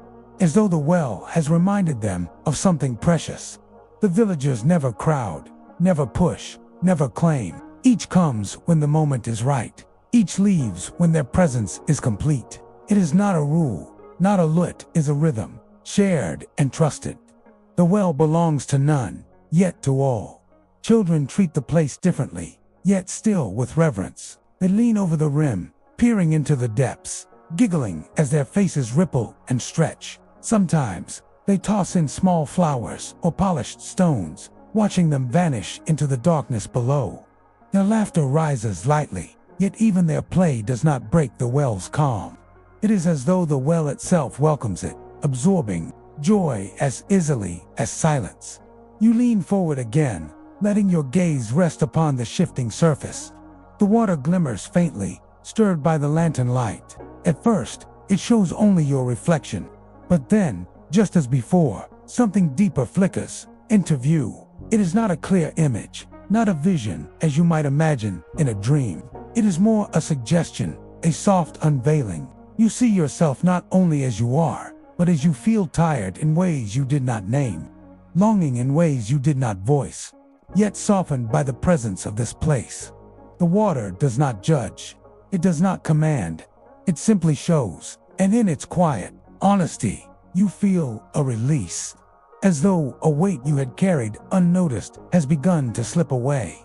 as though the well has reminded them of something precious. The villagers never crowd, never push, never claim. Each comes when the moment is right. Each leaves when their presence is complete. It is not a rule, not a lit, is a rhythm, shared and trusted. The well belongs to none, yet to all. Children treat the place differently, yet still with reverence. They lean over the rim, peering into the depths, giggling as their faces ripple and stretch. Sometimes, they toss in small flowers or polished stones, watching them vanish into the darkness below. Their laughter rises lightly, yet even their play does not break the well's calm. It is as though the well itself welcomes it, absorbing joy as easily as silence. You lean forward again, letting your gaze rest upon the shifting surface. The water glimmers faintly, stirred by the lantern light. At first, it shows only your reflection. But then, just as before, something deeper flickers into view. It is not a clear image, not a vision as you might imagine in a dream. It is more a suggestion, a soft unveiling. You see yourself not only as you are, but as you feel, tired in ways you did not name, longing in ways you did not voice, yet softened by the presence of this place. The water does not judge. It does not command. It simply shows, and in its quiet honesty, you feel a release, as though a weight you had carried unnoticed has begun to slip away.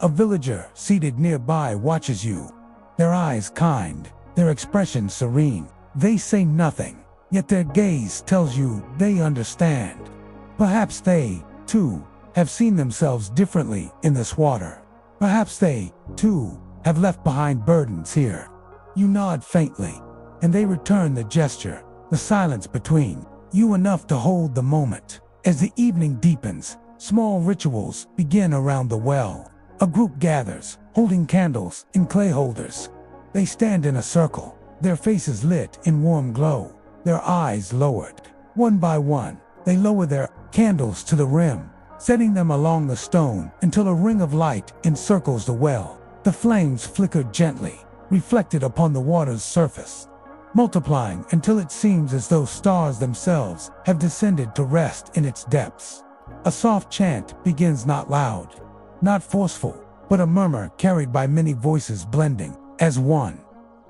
A villager seated nearby watches you, their eyes kind, their expression serene. They say nothing, yet their gaze tells you they understand. Perhaps they, too, have seen themselves differently in this water. Perhaps they, too, have left behind burdens here. You nod faintly, and they return the gesture, the silence between you enough to hold the moment. As the evening deepens, small rituals begin around the well. A group gathers, holding candles in clay holders. They stand in a circle, their faces lit in warm glow, their eyes lowered. One by one, they lower their candles to the rim, setting them along the stone until a ring of light encircles the well. The flames flicker gently, reflected upon the water's surface, multiplying until it seems as though stars themselves have descended to rest in its depths. A soft chant begins, not loud, not forceful, but a murmur carried by many voices blending as one.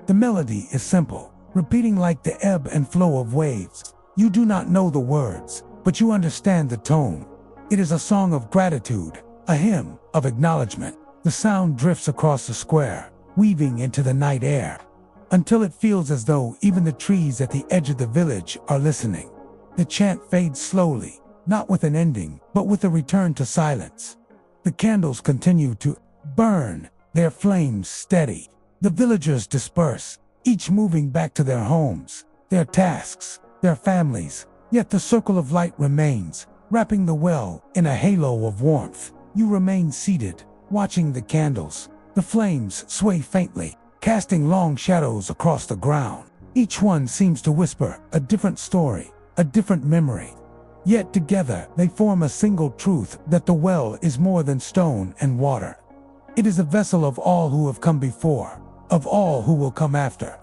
The melody is simple, repeating like the ebb and flow of waves. You do not know the words, but you understand the tone. It is a song of gratitude, a hymn of acknowledgement. The sound drifts across the square, weaving into the night air, until it feels as though even the trees at the edge of the village are listening. The chant fades slowly, not with an ending, but with a return to silence. The candles continue to burn, their flames steady. The villagers disperse, each moving back to their homes, their tasks, their families. Yet the circle of light remains, wrapping the well in a halo of warmth. You remain seated, watching the candles. The flames sway faintly, casting long shadows across the ground. Each one seems to whisper a different story, a different memory. Yet together they form a single truth, that the well is more than stone and water. It is a vessel of all who have come before, of all who will come after.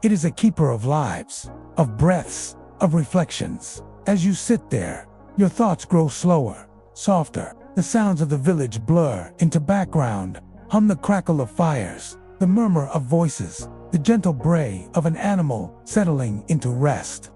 It is a keeper of lives, of breaths, of reflections. As you sit there, your thoughts grow slower, softer. The sounds of the village blur into background, hum the crackle of fires, the murmur of voices, the gentle bray of an animal settling into rest.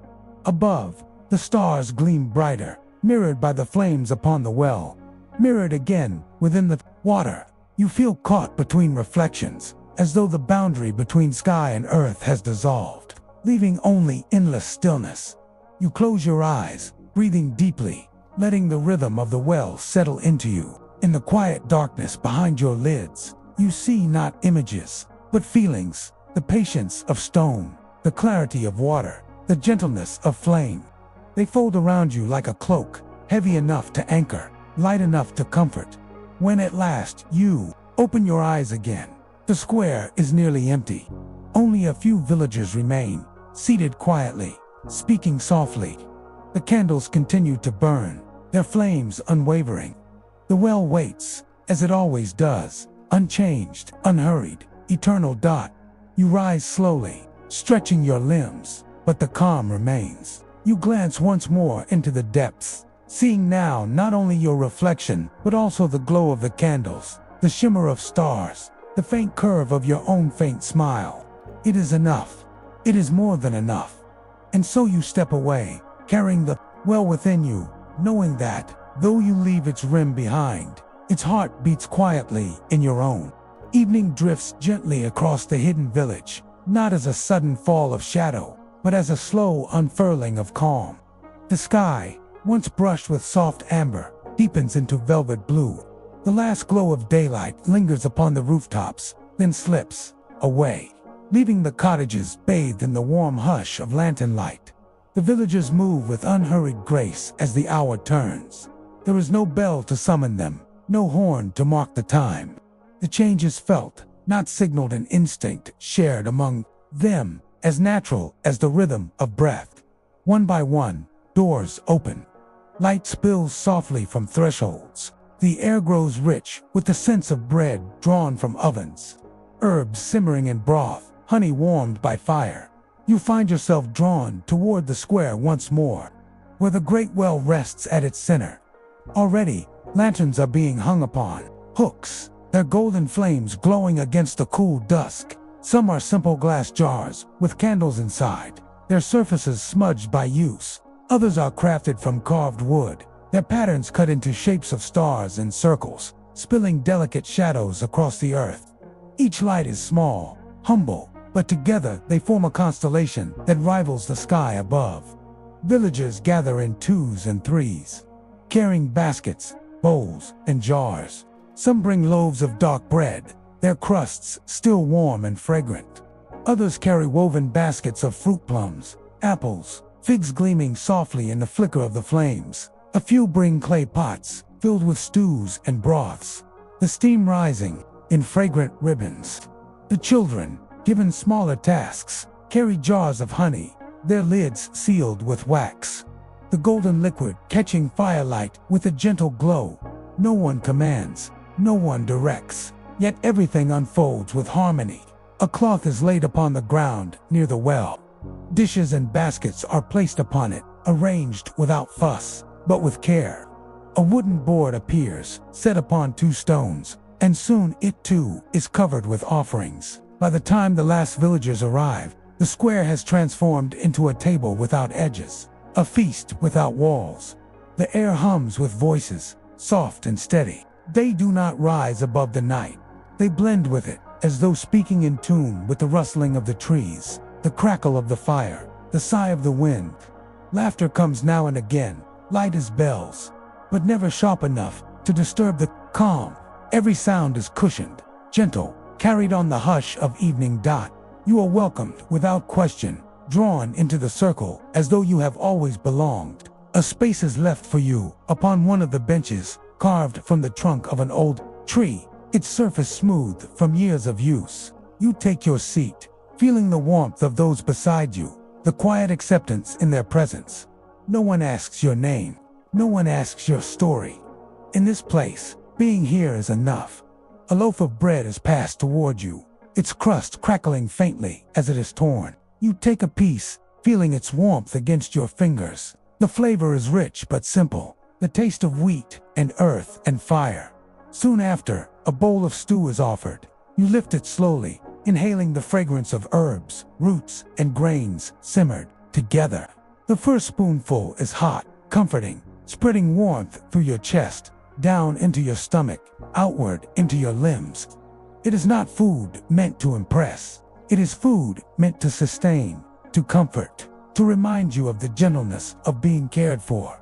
Above, the stars gleam brighter, mirrored by the flames upon the well. Mirrored again within the water, you feel caught between reflections, as though the boundary between sky and earth has dissolved, leaving only endless stillness. You close your eyes, breathing deeply, letting the rhythm of the well settle into you. In the quiet darkness behind your lids, you see not images, but feelings, the patience of stone, the clarity of water, the gentleness of flame. They fold around you like a cloak, heavy enough to anchor, light enough to comfort. When at last you open your eyes again, the square is nearly empty. Only a few villagers remain, seated quietly, speaking softly. The candles continue to burn, their flames unwavering. The well waits, as it always does, unchanged, unhurried, eternal. You rise slowly, stretching your limbs, but the calm remains. You glance once more into the depths, seeing now not only your reflection, but also the glow of the candles, the shimmer of stars, the faint curve of your own faint smile. It is enough. It is more than enough. And so you step away, carrying the well within you, knowing that, though you leave its rim behind, its heart beats quietly in your own. Evening drifts gently across the hidden village, not as a sudden fall of shadow, but as a slow unfurling of calm. The sky, once brushed with soft amber, deepens into velvet blue. The last glow of daylight lingers upon the rooftops, then slips away, leaving the cottages bathed in the warm hush of lantern light. The villagers move with unhurried grace as the hour turns. There is no bell to summon them, no horn to mark the time. The change is felt, not signaled, an instinct shared among them, as natural as the rhythm of breath. One by one, doors open. Light spills softly from thresholds. The air grows rich with the sense of bread drawn from ovens, herbs simmering in broth, honey warmed by fire. You find yourself drawn toward the square once more, where the great well rests at its center. Already, lanterns are being hung upon hooks, their golden flames glowing against the cool dusk. Some are simple glass jars with candles inside, their surfaces smudged by use. Others are crafted from carved wood, their patterns cut into shapes of stars and circles, spilling delicate shadows across the earth. Each light is small, humble, but together they form a constellation that rivals the sky above. Villagers gather in twos and threes, carrying baskets, bowls, and jars. Some bring loaves of dark bread, their crusts still warm and fragrant. Others carry woven baskets of fruit plums, apples, figs gleaming softly in the flicker of the flames. A few bring clay pots filled with stews and broths, the steam rising in fragrant ribbons. The children, given smaller tasks, carry jars of honey, their lids sealed with wax. The golden liquid catching firelight with a gentle glow. No one commands, no one directs, yet everything unfolds with harmony. A cloth is laid upon the ground near the well. Dishes and baskets are placed upon it, arranged without fuss, but with care. A wooden board appears, set upon two stones, and soon it too is covered with offerings. By the time the last villagers arrive, the square has transformed into a table without edges, a feast without walls. The air hums with voices, soft and steady. They do not rise above the night. They blend with it, as though speaking in tune with the rustling of the trees, the crackle of the fire, the sigh of the wind. Laughter comes now and again, light as bells, but never sharp enough to disturb the calm. Every sound is cushioned, gentle, carried on the hush of evening dot. You are welcomed without question, drawn into the circle as though you have always belonged. A space is left for you upon one of the benches, carved from the trunk of an old tree, its surface smooth from years of use. You take your seat, feeling the warmth of those beside you, the quiet acceptance in their presence. No one asks your name. No one asks your story. In this place, being here is enough. A loaf of bread is passed toward you, its crust crackling faintly as it is torn. You take a piece, feeling its warmth against your fingers. The flavor is rich but simple, the taste of wheat and earth and fire. Soon after, a bowl of stew is offered. You lift it slowly, inhaling the fragrance of herbs, roots, and grains simmered together. The first spoonful is hot, comforting, spreading warmth through your chest, down into your stomach, outward into your limbs. It is not food meant to impress. It is food meant to sustain, to comfort, to remind you of the gentleness of being cared for.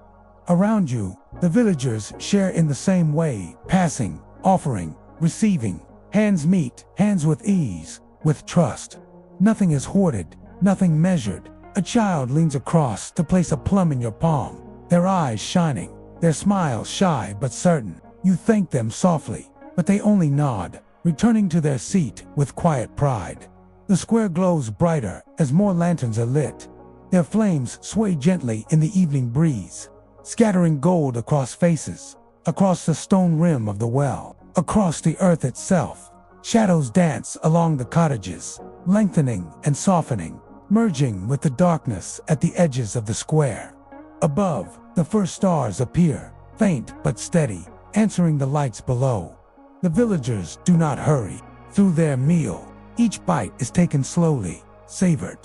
Around you, the villagers share in the same way, passing, offering, receiving. Hands meet, hands with ease, with trust. Nothing is hoarded, nothing measured. A child leans across to place a plum in your palm, their eyes shining, their smiles shy but certain. You thank them softly, but they only nod, returning to their seat with quiet pride. The square glows brighter as more lanterns are lit. Their flames sway gently in the evening breeze, scattering gold across faces, across the stone rim of the well, across the earth itself. Shadows dance along the cottages, lengthening and softening, merging with the darkness at the edges of the square. Above, the first stars appear, faint but steady, answering the lights below. The villagers do not hurry through their meal. Each bite is taken slowly, savored.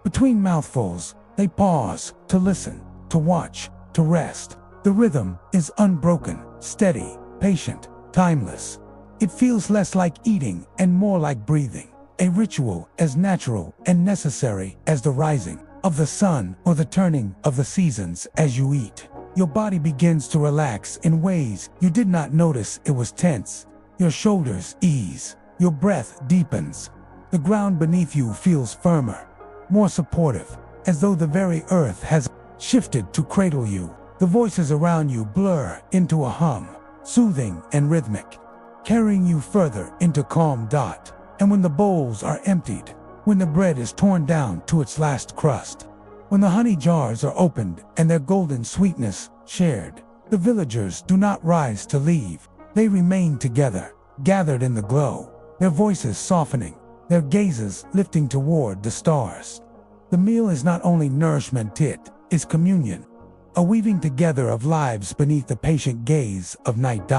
Between mouthfuls, they pause to listen, to watch, to rest. The rhythm is unbroken, steady, patient, timeless. It feels less like eating and more like breathing, a ritual as natural and necessary as the rising of the sun or the turning of the seasons as you eat. Your body begins to relax in ways you did not notice it was tense. Your shoulders ease. Your breath deepens. The ground beneath you feels firmer, more supportive, as though the very earth has shifted to cradle you. The voices around you blur into a hum, soothing and rhythmic, carrying you further into calm. And when the bowls are emptied, when the bread is torn down to its last crust, when the honey jars are opened and their golden sweetness shared, the villagers do not rise to leave. They remain together, gathered in the glow, their voices softening, their gazes lifting toward the stars. The meal is not only nourishment, it is communion, a weaving together of lives beneath the patient gaze of night.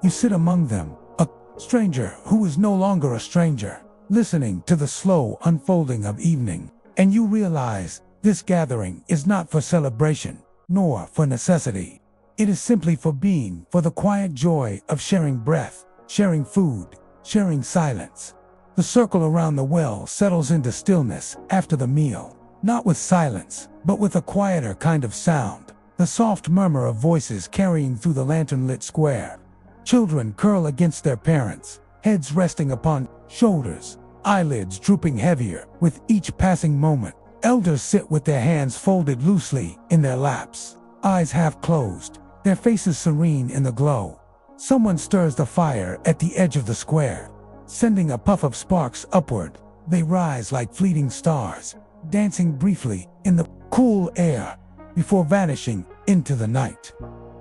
You sit among them, a stranger who is no longer a stranger, listening to the slow unfolding of evening, and you realize this gathering is not for celebration, nor for necessity. It is simply for being, for the quiet joy of sharing breath, sharing food, sharing silence. The circle around the well settles into stillness after the meal, not with silence, but with a quieter kind of sound, the soft murmur of voices carrying through the lantern-lit square. Children curl against their parents, heads resting upon shoulders, eyelids drooping heavier with each passing moment. Elders sit with their hands folded loosely in their laps, eyes half closed, their faces serene in the glow. Someone stirs the fire at the edge of the square, sending a puff of sparks upward. They rise like fleeting stars, dancing briefly in the cool air before vanishing into the night.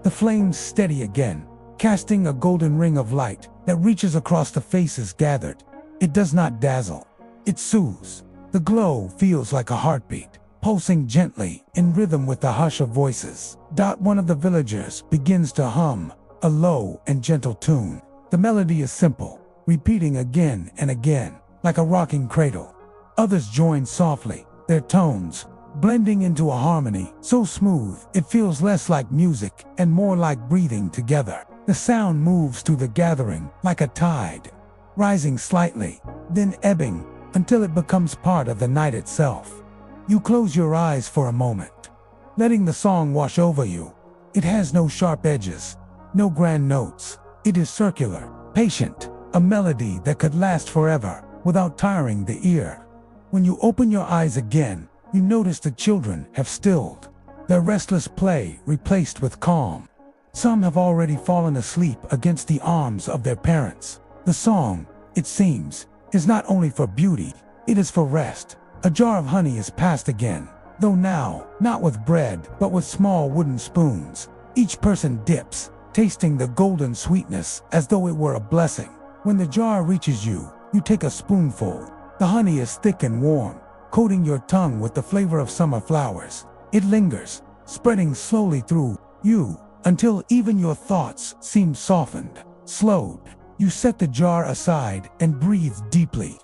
The flames steady again, casting a golden ring of light that reaches across the faces gathered. It does not dazzle, it soothes. The glow feels like a heartbeat, pulsing gently in rhythm with the hush of voices. One of the villagers begins to hum a low and gentle tune. The melody is simple, repeating again and again, like a rocking cradle. Others join softly, their tones blending into a harmony so smooth it feels less like music and more like breathing together. The sound moves through the gathering like a tide, rising slightly, then ebbing until it becomes part of the night itself. You close your eyes for a moment, letting the song wash over you. It has no sharp edges, no grand notes. It is circular, patient, a melody that could last forever without tiring the ear. When you open your eyes again, you notice the children have stilled, their restless play replaced with calm. Some have already fallen asleep against the arms of their parents. The song, it seems, is not only for beauty, it is for rest. A jar of honey is passed again, though now, not with bread, but with small wooden spoons. Each person dips, tasting the golden sweetness as though it were a blessing. When the jar reaches you, you take a spoonful. The honey is thick and warm, coating your tongue with the flavor of summer flowers. It lingers, spreading slowly through you, until even your thoughts seem softened, slowed. You set the jar aside and breathe deeply,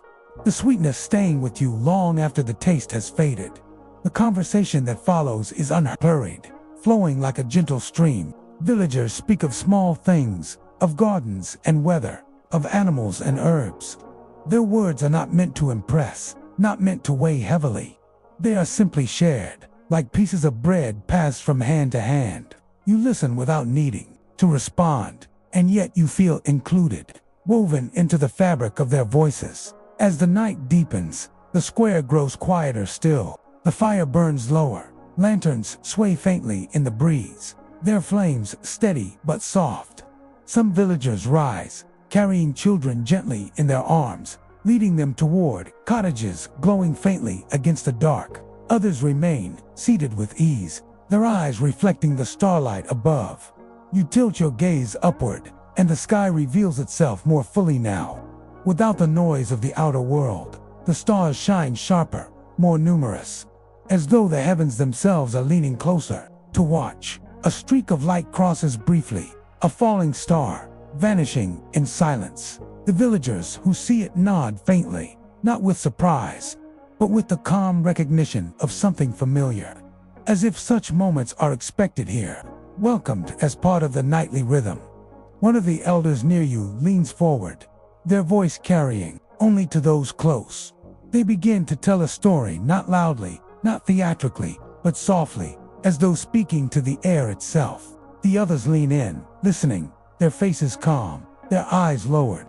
the sweetness staying with you long after the taste has faded. The conversation that follows is unhurried, flowing like a gentle stream. Villagers speak of small things, of gardens and weather, of animals and herbs. Their words are not meant to impress, not meant to weigh heavily. They are simply shared, like pieces of bread passed from hand to hand. You listen without needing to respond, and yet you feel included, woven into the fabric of their voices. As the night deepens, the square grows quieter still. The fire burns lower, lanterns sway faintly in the breeze, their flames steady but soft. Some villagers rise, carrying children gently in their arms, leading them toward cottages glowing faintly against the dark. Others remain, seated with ease, their eyes reflecting the starlight above. You tilt your gaze upward, and the sky reveals itself more fully now. Without the noise of the outer world, the stars shine sharper, more numerous, as though the heavens themselves are leaning closer to watch. A streak of light crosses briefly, a falling star, vanishing in silence. The villagers who see it nod faintly, not with surprise, but with the calm recognition of something familiar, as if such moments are expected here, welcomed as part of the nightly rhythm. One of the elders near you leans forward, their voice carrying only to those close. They begin to tell a story, not loudly, not theatrically, but softly, as though speaking to the air itself. The others lean in, listening, their faces calm, their eyes lowered.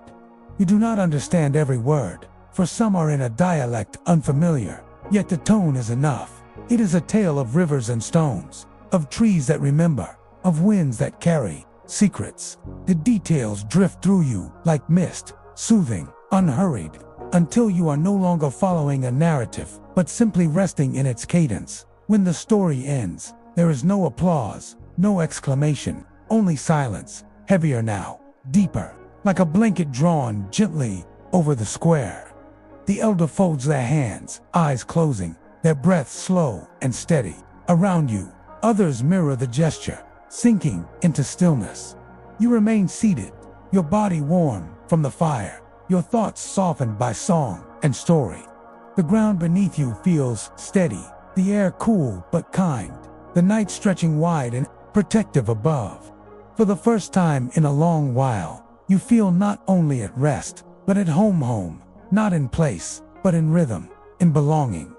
You do not understand every word, for some are in a dialect unfamiliar, yet the tone is enough. It is a tale of rivers and stones, of trees that remember, of winds that carry secrets. The details drift through you like mist, soothing, unhurried, until you are no longer following a narrative, but simply resting in its cadence. When the story ends, there is no applause, no exclamation, only silence, heavier now, deeper, like a blanket drawn gently over the square. The elder folds their hands, eyes closing, their breath slow and steady. Around you, others mirror the gesture, sinking into stillness. You remain seated, your body warm from the fire, your thoughts softened by song and story. The ground beneath you feels steady, the air cool but kind, the night stretching wide and protective above. For the first time in a long while, you feel not only at rest, but at home, not in place, but in rhythm, in belonging.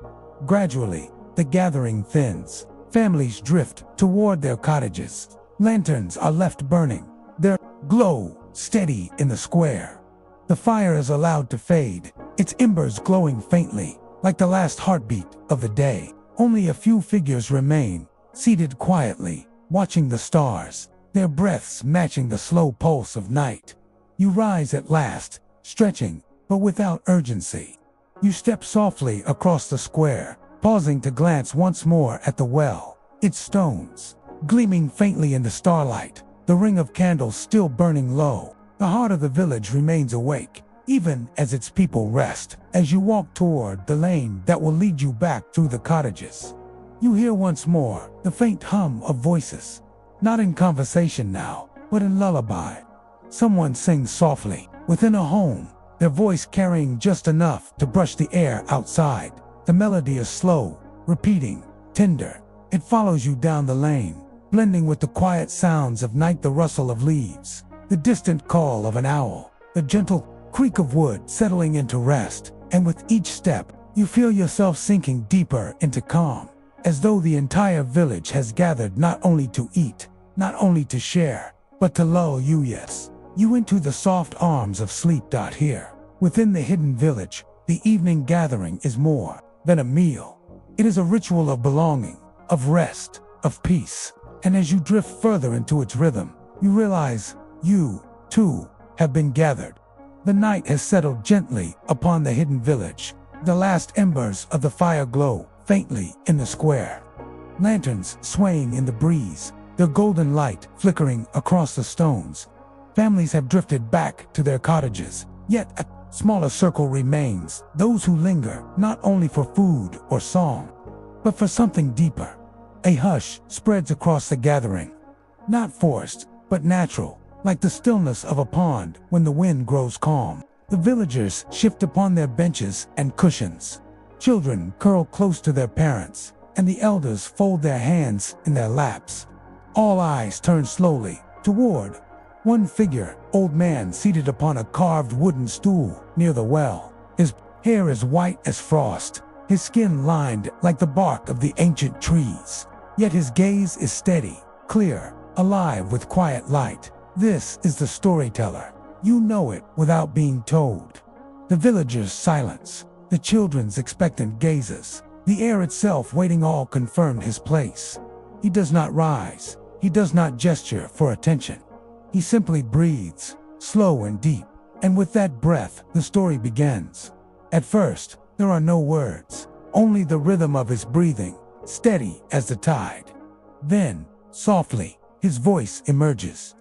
Gradually, the gathering thins. Families drift toward their cottages. Lanterns are left burning, their glow steady in the square. The fire is allowed to fade, its embers glowing faintly, like the last heartbeat of the day. Only a few figures remain, seated quietly, watching the stars, their breaths matching the slow pulse of night. You rise at last, stretching, but without urgency. You step softly across the square, pausing to glance once more at the well, its stones, gleaming faintly in the starlight, the ring of candles still burning low. The heart of the village remains awake, even as its people rest. As you walk toward the lane that will lead you back through the cottages, you hear once more the faint hum of voices, not in conversation now, but in lullaby. Someone sings softly, within a home, their voice carrying just enough to brush the air outside. The melody is slow, repeating, tender. It follows you down the lane, blending with the quiet sounds of night, the rustle of leaves, the distant call of an owl, the gentle creak of wood settling into rest. And with each step, you feel yourself sinking deeper into calm, as though the entire village has gathered not only to eat, not only to share, but to lull you, yes, you into the soft arms of sleep. Here, within the hidden village, the evening gathering is more than a meal. It is a ritual of belonging, of rest, of peace. And as you drift further into its rhythm, you realize you, too, have been gathered. The night has settled gently upon the hidden village. The last embers of the fire glow faintly in the square. Lanterns swaying in the breeze, their golden light flickering across the stones. Families have drifted back to their cottages, yet a smaller circle remains, those who linger not only for food or song, but for something deeper. A hush spreads across the gathering, not forced, but natural, like the stillness of a pond when the wind grows calm. The villagers shift upon their benches and cushions. Children curl close to their parents, and the elders fold their hands in their laps. All eyes turn slowly toward one figure, old man seated upon a carved wooden stool near the well. His hair is white as frost, his skin lined like the bark of the ancient trees. Yet his gaze is steady, clear, alive with quiet light. This is the storyteller. You know it without being told. The villagers' silence, the children's expectant gazes, the air itself waiting, all confirmed his place. He does not rise, he does not gesture for attention. He simply breathes, slow and deep, and with that breath, the story begins. At first, there are no words, only the rhythm of his breathing, steady as the tide. Then, softly, his voice emerges.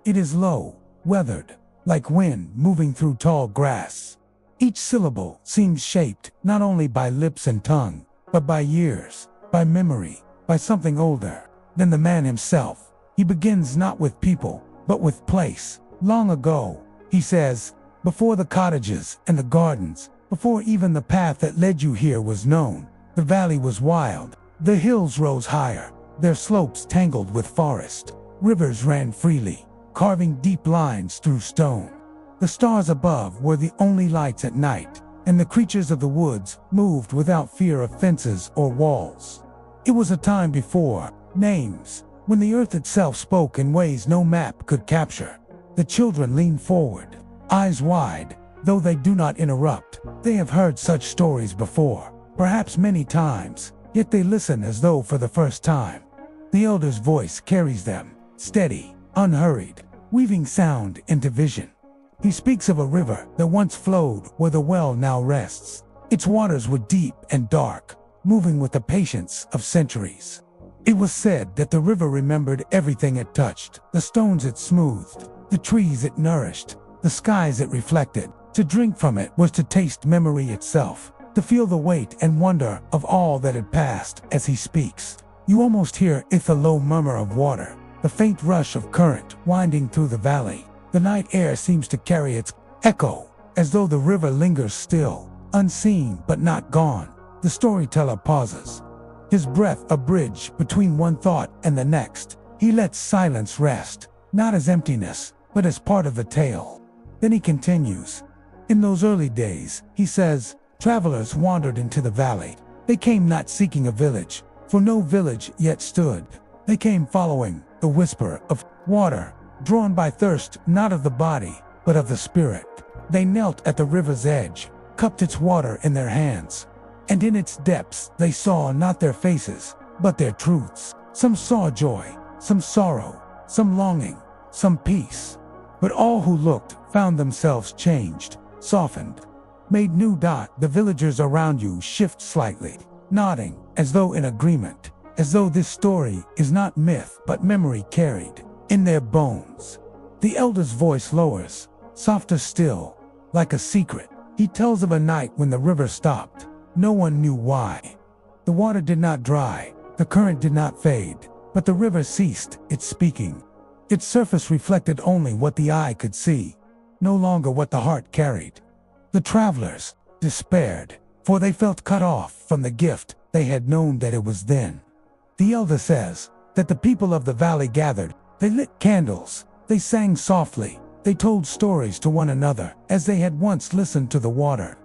It is low, weathered, like wind moving through tall grass. Each syllable seems shaped not only by lips and tongue, but by years, by memory, by something older than the man himself. He begins not with people, but with place. Long ago, he says, before the cottages and the gardens, before even the path that led you here was known, the valley was wild. The hills rose higher, their slopes tangled with forest. Rivers ran freely, carving deep lines through stone. The stars above were the only lights at night, and the creatures of the woods moved without fear of fences or walls. It was a time before names, when the earth itself spoke in ways no map could capture. The children lean forward, eyes wide, though they do not interrupt. They have heard such stories before, perhaps many times, yet they listen as though for the first time. The elder's voice carries them, steady, unhurried, weaving sound into vision. He speaks of a river that once flowed where the well now rests. Its waters were deep and dark, moving with the patience of centuries. It was said that the river remembered everything it touched, the stones it smoothed, the trees it nourished, the skies it reflected. To drink from it was to taste memory itself, to feel the weight and wonder of all that had passed. As he speaks, you almost hear the low murmur of water, the faint rush of current winding through the valley. The night air seems to carry its echo, as though the river lingers still, unseen but not gone. The storyteller pauses, his breath a bridge between one thought and the next. He lets silence rest, not as emptiness, but as part of the tale. Then he continues. In those early days, he says, travelers wandered into the valley. They came not seeking a village, for no village yet stood. They came following the whisper of water, drawn by thirst not of the body, but of the spirit. They knelt at the river's edge, cupped its water in their hands, and in its depths they saw not their faces, but their truths. Some saw joy, some sorrow, some longing, some peace. But all who looked found themselves changed, softened, made new. The villagers around you shift slightly, nodding, as though in agreement, as though this story is not myth but memory carried in their bones. The elder's voice lowers, softer still, like a secret. He tells of a night when the river stopped. No one knew why. The water did not dry, the current did not fade, but the river ceased its speaking. Its surface reflected only what the eye could see, no longer what the heart carried. The travelers despaired, for they felt cut off from the gift they had known that it was then. The elder says that the people of the valley gathered. They lit candles, they sang softly, they told stories to one another as they had once listened to the water.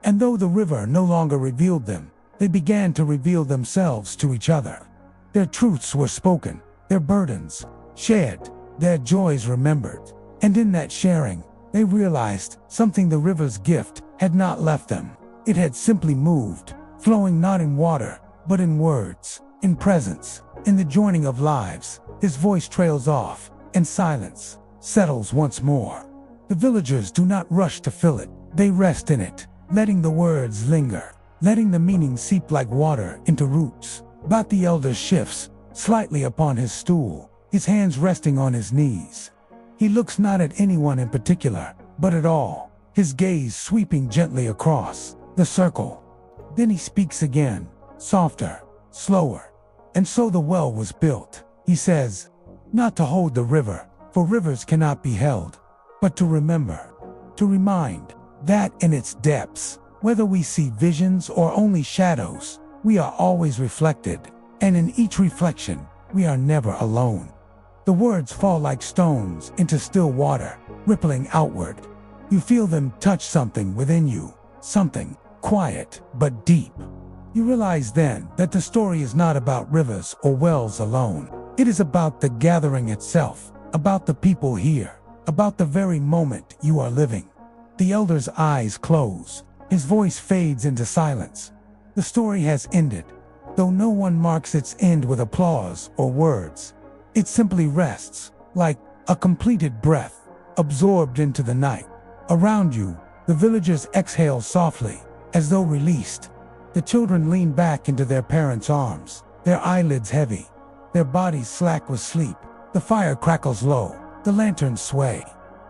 And though the river no longer revealed them, they began to reveal themselves to each other. Their truths were spoken, their burdens shared, their joys remembered. And in that sharing, they realized something: the river's gift had not left them. It had simply moved, flowing not in water, but in words, in presence, in the joining of lives. His voice trails off, and silence settles once more. The villagers do not rush to fill it, they rest in it, letting the words linger, letting the meaning seep like water into roots. But the elder shifts slightly upon his stool, his hands resting on his knees. He looks not at anyone in particular, but at all, his gaze sweeping gently across the circle. Then he speaks again, softer, slower. And so the well was built, he says, not to hold the river, for rivers cannot be held, but to remember, to remind that in its depths, whether we see visions or only shadows, we are always reflected, and in each reflection, we are never alone. The words fall like stones into still water, rippling outward. You feel them touch something within you, something quiet but deep. You realize then that the story is not about rivers or wells alone. It is about the gathering itself, about the people here, about the very moment you are living. The elder's eyes close, his voice fades into silence. The story has ended, though no one marks its end with applause or words. It simply rests, like a completed breath, absorbed into the night. Around you, the villagers exhale softly, as though released. The children lean back into their parents' arms, their eyelids heavy, their bodies slack with sleep. The fire crackles low, the lanterns sway.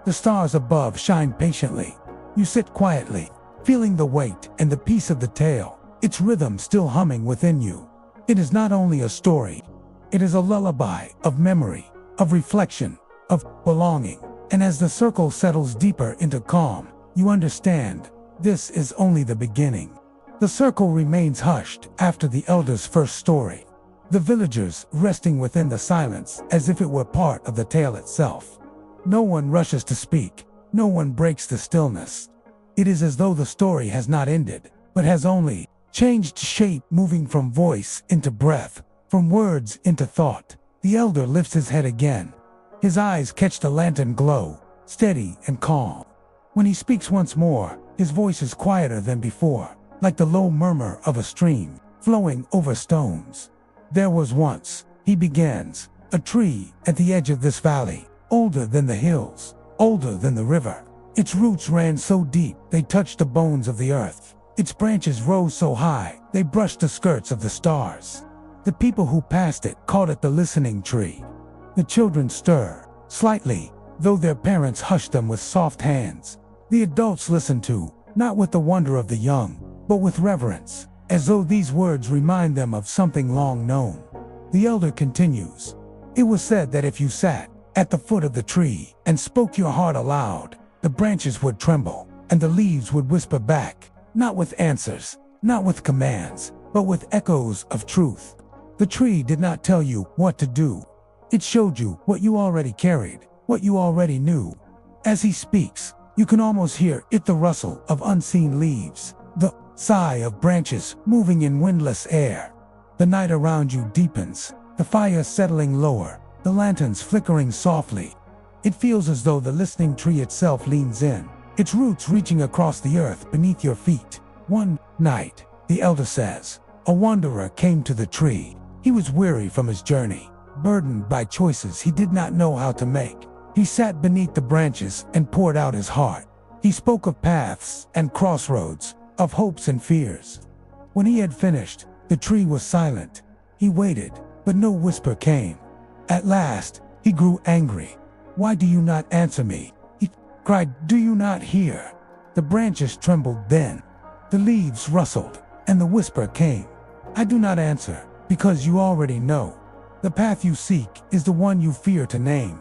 The stars above shine patiently. You sit quietly, feeling the weight and the peace of the tale, its rhythm still humming within you. It is not only a story, it is a lullaby of memory, of reflection, of belonging. And as the circle settles deeper into calm, you understand, this is only the beginning. The circle remains hushed after the elder's first story, the villagers resting within the silence as if it were part of the tale itself. No one rushes to speak, no one breaks the stillness. It is as though the story has not ended, but has only changed shape, moving from voice into breath, From words into thought, the elder lifts his head again. His eyes catch the lantern glow, steady and calm. When he speaks once more, his voice is quieter than before, like the low murmur of a stream flowing over stones. There was once, he begins, a tree at the edge of this valley, older than the hills, older than the river. Its roots ran so deep they touched the bones of the earth. Its branches rose so high they brushed the skirts of the stars. The people who passed it called it the listening tree. The children stir, slightly, though their parents hush them with soft hands. The adults listen too, not with the wonder of the young, but with reverence, as though these words remind them of something long known. The elder continues, "It was said that if you sat at the foot of the tree and spoke your heart aloud, the branches would tremble, and the leaves would whisper back, not with answers, not with commands, but with echoes of truth. The tree did not tell you what to do. It showed you what you already carried, what you already knew." As he speaks, you can almost hear it, the rustle of unseen leaves, the sigh of branches moving in windless air. The night around you deepens, the fire settling lower, the lanterns flickering softly. It feels as though the listening tree itself leans in, its roots reaching across the earth beneath your feet. One night, the elder says, a wanderer came to the tree. He was weary from his journey, burdened by choices he did not know how to make. He sat beneath the branches and poured out his heart. He spoke of paths and crossroads, of hopes and fears. When he had finished, the tree was silent. He waited, but no whisper came. At last, he grew angry. "Why do you not answer me?" he cried. "Do you not hear?" The branches trembled then. The leaves rustled, and the whisper came. "I do not answer, because you already know. The path you seek is the one you fear to name.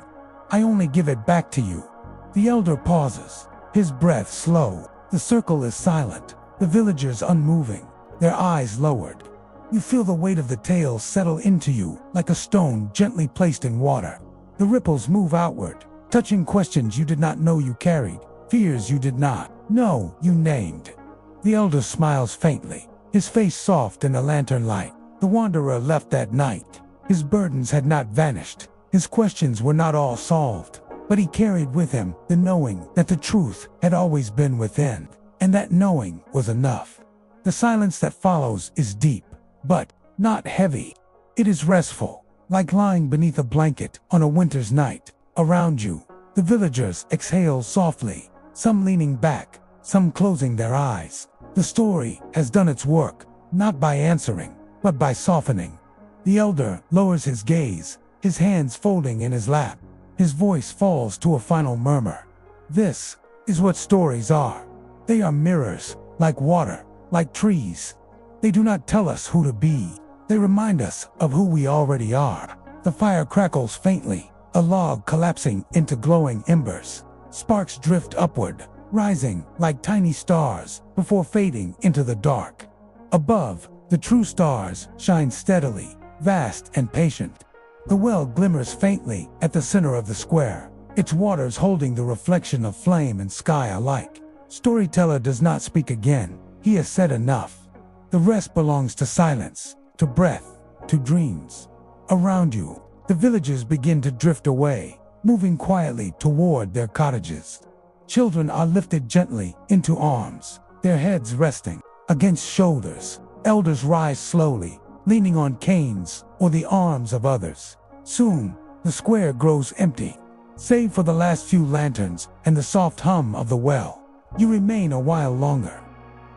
I only give it back to you." The elder pauses, his breath slow. The circle is silent, the villagers unmoving, their eyes lowered. You feel the weight of the tale settle into you like a stone gently placed in water. The ripples move outward, touching questions you did not know you carried, fears you did not know you named. The elder smiles faintly, his face soft in the lantern light. The wanderer left that night. His burdens had not vanished. His questions were not all solved, but he carried with him the knowing that the truth had always been within, and that knowing was enough. The silence that follows is deep, but not heavy. It is restful, like lying beneath a blanket on a winter's night. Around you, the villagers exhale softly, some leaning back, some closing their eyes. The story has done its work, not by answering, but by softening. The elder lowers his gaze, his hands folding in his lap. His voice falls to a final murmur. This is what stories are. They are mirrors, like water, like trees. They do not tell us who to be. They remind us of who we already are. The fire crackles faintly, a log collapsing into glowing embers. Sparks drift upward, rising like tiny stars before fading into the dark. Above, the true stars shine steadily, vast and patient. The well glimmers faintly at the center of the square, its waters holding the reflection of flame and sky alike. Storyteller does not speak again. He has said enough. The rest belongs to silence, to breath, to dreams. Around you, the villagers begin to drift away, moving quietly toward their cottages. Children are lifted gently into arms, their heads resting against shoulders. Elders rise slowly, leaning on canes or the arms of others. Soon, the square grows empty, save for the last few lanterns and the soft hum of the well. You remain a while longer,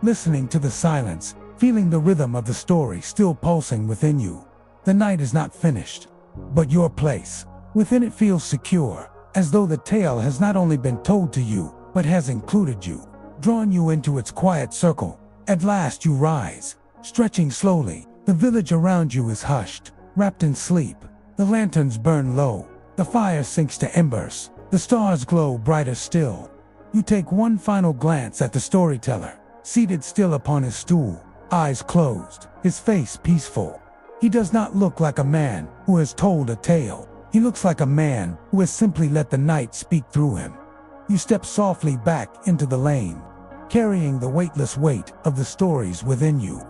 listening to the silence, feeling the rhythm of the story still pulsing within you. The night is not finished, but your place within it feels secure, as though the tale has not only been told to you, but has included you, drawn you into its quiet circle. At last you rise, stretching slowly. The village around you is hushed, wrapped in sleep. The lanterns burn low, the fire sinks to embers, the stars glow brighter still. You take one final glance at the storyteller, seated still upon his stool, eyes closed, his face peaceful. He does not look like a man who has told a tale. He looks like a man who has simply let the night speak through him. You step softly back into the lane, carrying the weightless weight of the stories within you.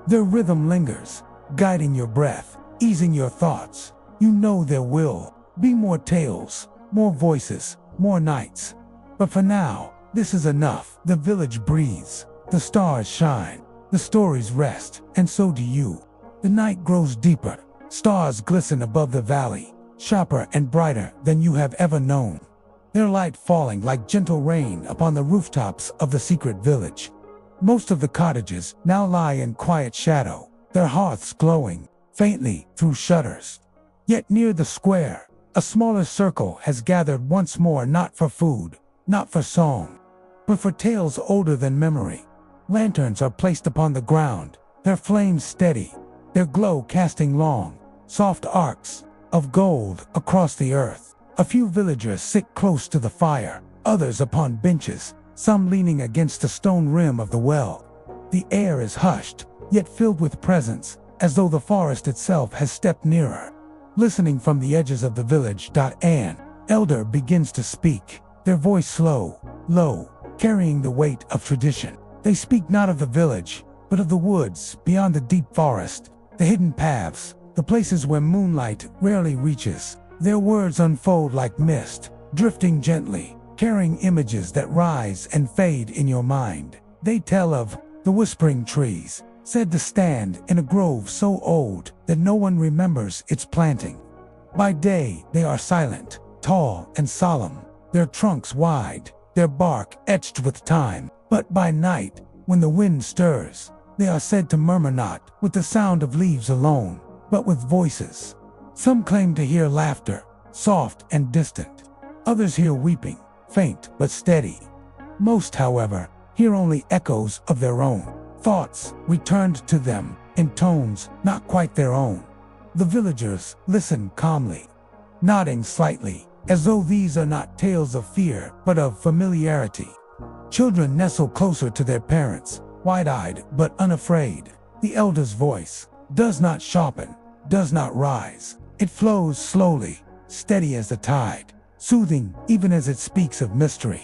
Their rhythm lingers, guiding your breath, easing your thoughts. You know there will be more tales, more voices, more nights. But for now, this is enough. The village breathes, the stars shine, the stories rest, and so do you. The night grows deeper, stars glisten above the valley, sharper and brighter than you have ever known. Their light falling like gentle rain upon the rooftops of the secret village. Most of the cottages now lie in quiet shadow, their hearths glowing faintly through shutters. Yet near the square, a smaller circle has gathered once more, not for food, not for song, but for tales older than memory. Lanterns are placed upon the ground, their flames steady, their glow casting long, soft arcs of gold across the earth. A few villagers sit close to the fire, others upon benches, some leaning against the stone rim of the well. The air is hushed, yet filled with presence, as though the forest itself has stepped nearer. Listening from the edges of the village, an elder begins to speak, their voice slow, low, carrying the weight of tradition. They speak not of the village, but of the woods beyond the deep forest, the hidden paths, the places where moonlight rarely reaches. Their words unfold like mist, drifting gently, carrying images that rise and fade in your mind. They tell of the whispering trees, said to stand in a grove so old that no one remembers its planting. By day they are silent, tall and solemn, their trunks wide, their bark etched with time. But by night, when the wind stirs, they are said to murmur not with the sound of leaves alone, but with voices. Some claim to hear laughter, soft and distant. Others hear weeping, faint but steady. Most, however, hear only echoes of their own thoughts returned to them in tones not quite their own. The villagers listen calmly, nodding slightly, as though these are not tales of fear but of familiarity. Children nestle closer to their parents, wide-eyed but unafraid. The elder's voice does not sharpen, does not rise. It flows slowly, steady as the tide, soothing even as it speaks of mystery.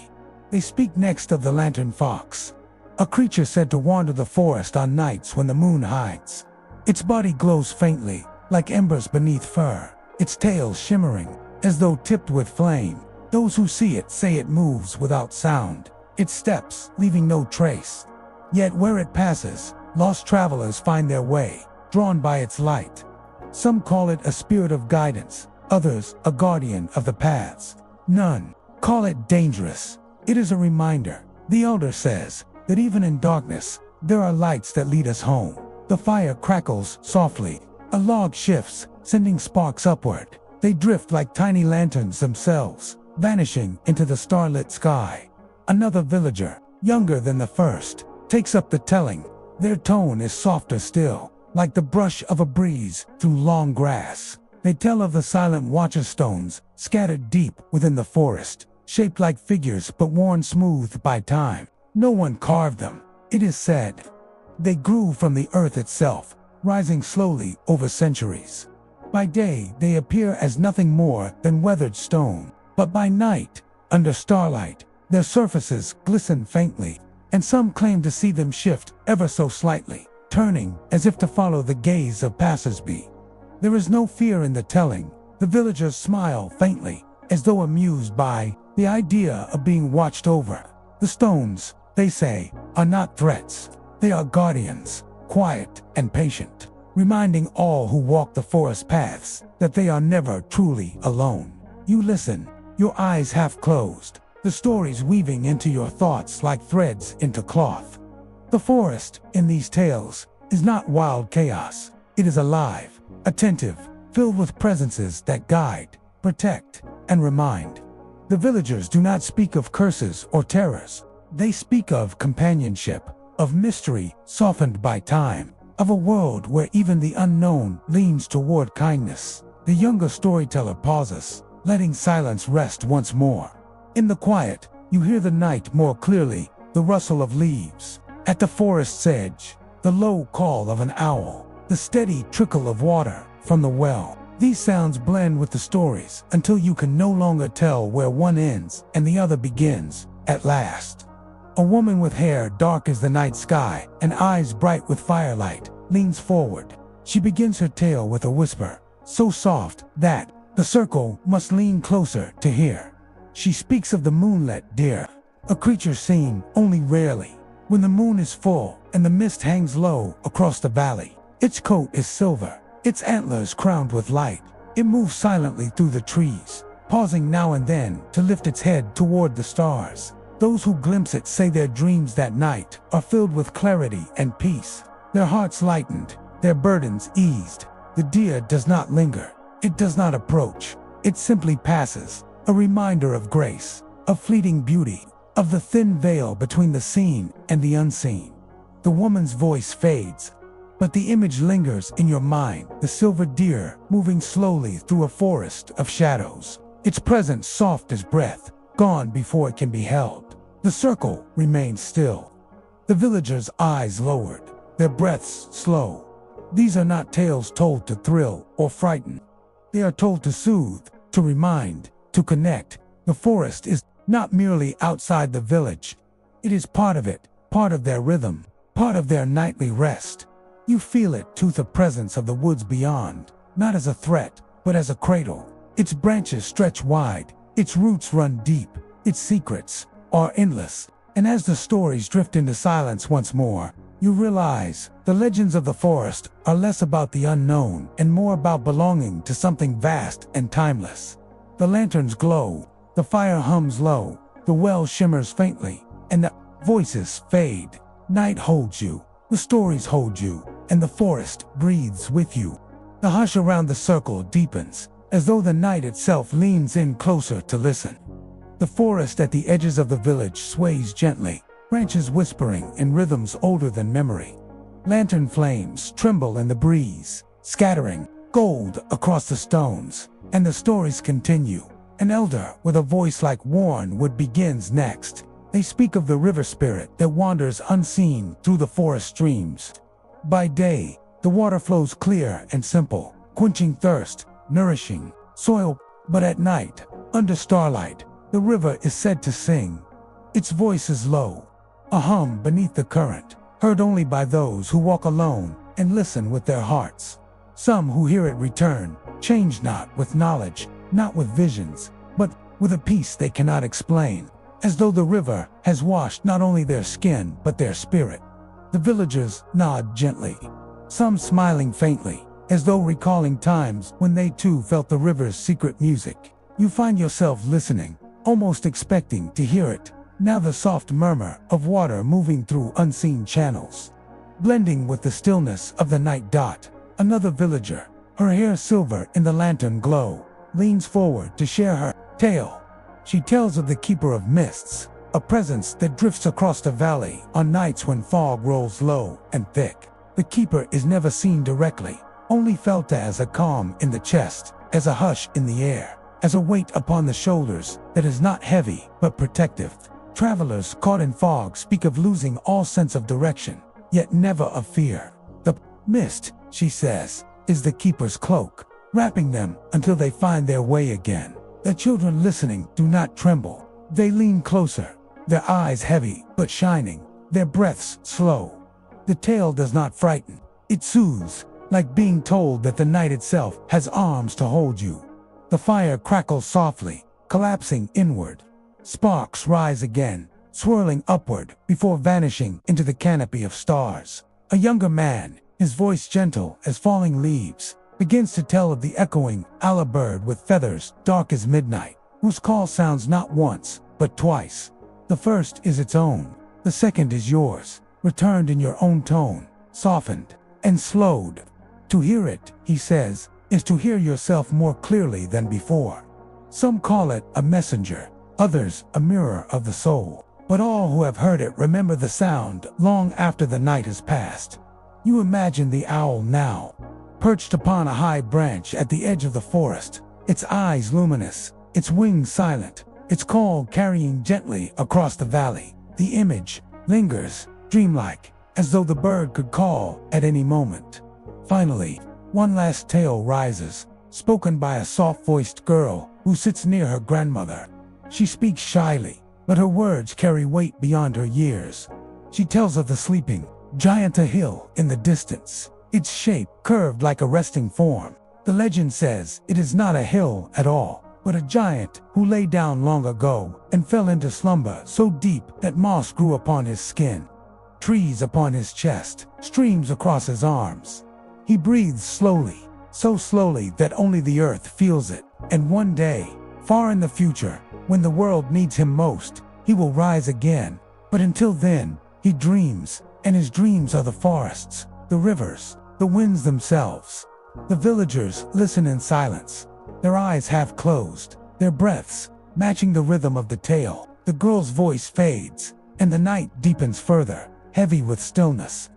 They speak next of the lantern fox, a creature said to wander the forest on nights when the moon hides. Its body glows faintly, like embers beneath fur, its tail shimmering, as though tipped with flame. Those who see it say it moves without sound, its steps leaving no trace. Yet where it passes, lost travelers find their way, drawn by its light. Some call it a spirit of guidance, others a guardian of the paths. None call it dangerous. It is a reminder, the elder says, that even in darkness, there are lights that lead us home. The fire crackles softly, a log shifts, sending sparks upward. They drift like tiny lanterns themselves, vanishing into the starlit sky. Another villager, younger than the first, takes up the telling. Their tone is softer still, like the brush of a breeze through long grass. They tell of the silent watcher stones, scattered deep within the forest, shaped like figures but worn smooth by time. No one carved them, it is said. They grew from the earth itself, rising slowly over centuries. By day, they appear as nothing more than weathered stone, but by night, under starlight, their surfaces glisten faintly, and some claim to see them shift ever so slightly, turning as if to follow the gaze of passers-by. There is no fear in the telling. The villagers smile faintly, as though amused by the idea of being watched over. The stones, they say, are not threats. They are guardians, quiet and patient, reminding all who walk the forest paths that they are never truly alone. You listen, your eyes half closed, the stories weaving into your thoughts like threads into cloth. The forest, in these tales, is not wild chaos. It is alive, attentive, filled with presences that guide, protect, and remind. The villagers do not speak of curses or terrors. They speak of companionship, of mystery softened by time, of a world where even the unknown leans toward kindness. The younger storyteller pauses, letting silence rest once more. In the quiet, you hear the night more clearly, the rustle of leaves at the forest's edge, the low call of an owl, the steady trickle of water from the well. These sounds blend with the stories until you can no longer tell where one ends and the other begins. At last, a woman with hair dark as the night sky and eyes bright with firelight leans forward, She begins her tale with a whisper, so soft that the circle must lean closer to hear. She speaks of the moonlit deer, a creature seen only rarely, when the moon is full and the mist hangs low across the valley. Its coat is silver, its antlers crowned with light. It moves silently through the trees, pausing now and then to lift its head toward the stars. Those who glimpse it say their dreams that night are filled with clarity and peace. Their hearts lightened, their burdens eased. The deer does not linger, it does not approach, it simply passes, a reminder of grace, of fleeting beauty, of the thin veil between the seen and the unseen. The woman's voice fades, but the image lingers in your mind, the silver deer moving slowly through a forest of shadows, its presence soft as breath, gone before it can be held. The circle remains still, the villagers' eyes lowered, their breaths slow. These are not tales told to thrill or frighten. They are told to soothe, to remind, to connect. The forest is not merely outside the village. It is part of it, part of their rhythm, part of their nightly rest. You feel it to the presence of the woods beyond, not as a threat, but as a cradle. Its branches stretch wide, its roots run deep, its secrets are endless. And as the stories drift into silence once more, you realize the legends of the forest are less about the unknown and more about belonging to something vast and timeless. The lanterns glow, the fire hums low, the well shimmers faintly, and the voices fade. Night holds you, the stories hold you, and the forest breathes with you. The hush around the circle deepens, as though the night itself leans in closer to listen. The forest at the edges of the village sways gently, branches whispering in rhythms older than memory. Lantern flames tremble in the breeze, scattering gold across the stones, and the stories continue. An elder with a voice like worn wood begins next. They speak of the river spirit that wanders unseen through the forest streams. By day, the water flows clear and simple, quenching thirst, nourishing soil, but at night, under starlight, the river is said to sing. Its voice is low, a hum beneath the current, heard only by those who walk alone and listen with their hearts. Some who hear it return, changed not with knowledge, not with visions, but with a peace they cannot explain, as though the river has washed not only their skin but their spirit. The villagers nod gently, some smiling faintly, as though recalling times when they too felt the river's secret music. You find yourself listening, almost expecting to hear it. Now the soft murmur of water moving through unseen channels, blending with the stillness of the night. Another villager, her hair silver in the lantern glow, leans forward to share her tale. She tells of the Keeper of Mists, a presence that drifts across the valley on nights when fog rolls low and thick. The Keeper is never seen directly, only felt as a calm in the chest, as a hush in the air, as a weight upon the shoulders that is not heavy but protective. Travelers caught in fog speak of losing all sense of direction, yet never of fear. The mist, she says, is the Keeper's cloak, wrapping them until they find their way again. The children listening do not tremble. They lean closer, their eyes heavy but shining, their breaths slow. The tale does not frighten, it soothes, like being told that the night itself has arms to hold you. The fire crackles softly, collapsing inward. Sparks rise again, swirling upward before vanishing into the canopy of stars. A younger man, his voice gentle as falling leaves, begins to tell of the echoing owl bird with feathers dark as midnight, whose call sounds not once, but twice. The first is its own, the second is yours, returned in your own tone, softened and slowed. To hear it, he says, is to hear yourself more clearly than before. Some call it a messenger, others a mirror of the soul, but all who have heard it remember the sound long after the night has passed. You imagine the owl now, perched upon a high branch at the edge of the forest, its eyes luminous, its wings silent, its call carrying gently across the valley. The image lingers, dreamlike, as though the bird could call at any moment. Finally, one last tale rises, spoken by a soft-voiced girl who sits near her grandmother. She speaks shyly, but her words carry weight beyond her years. She tells of the sleeping giant hill in the distance, its shape curved like a resting form. The legend says it is not a hill at all, but a giant who lay down long ago and fell into slumber so deep that moss grew upon his skin, trees upon his chest, streams across his arms. He breathes slowly, so slowly that only the earth feels it, and one day, far in the future, when the world needs him most, he will rise again. But until then, he dreams, and his dreams are the forests, the rivers, the winds themselves. The villagers listen in silence, their eyes half closed, their breaths matching the rhythm of the tale. The girl's voice fades, and the night deepens further, heavy with stillness,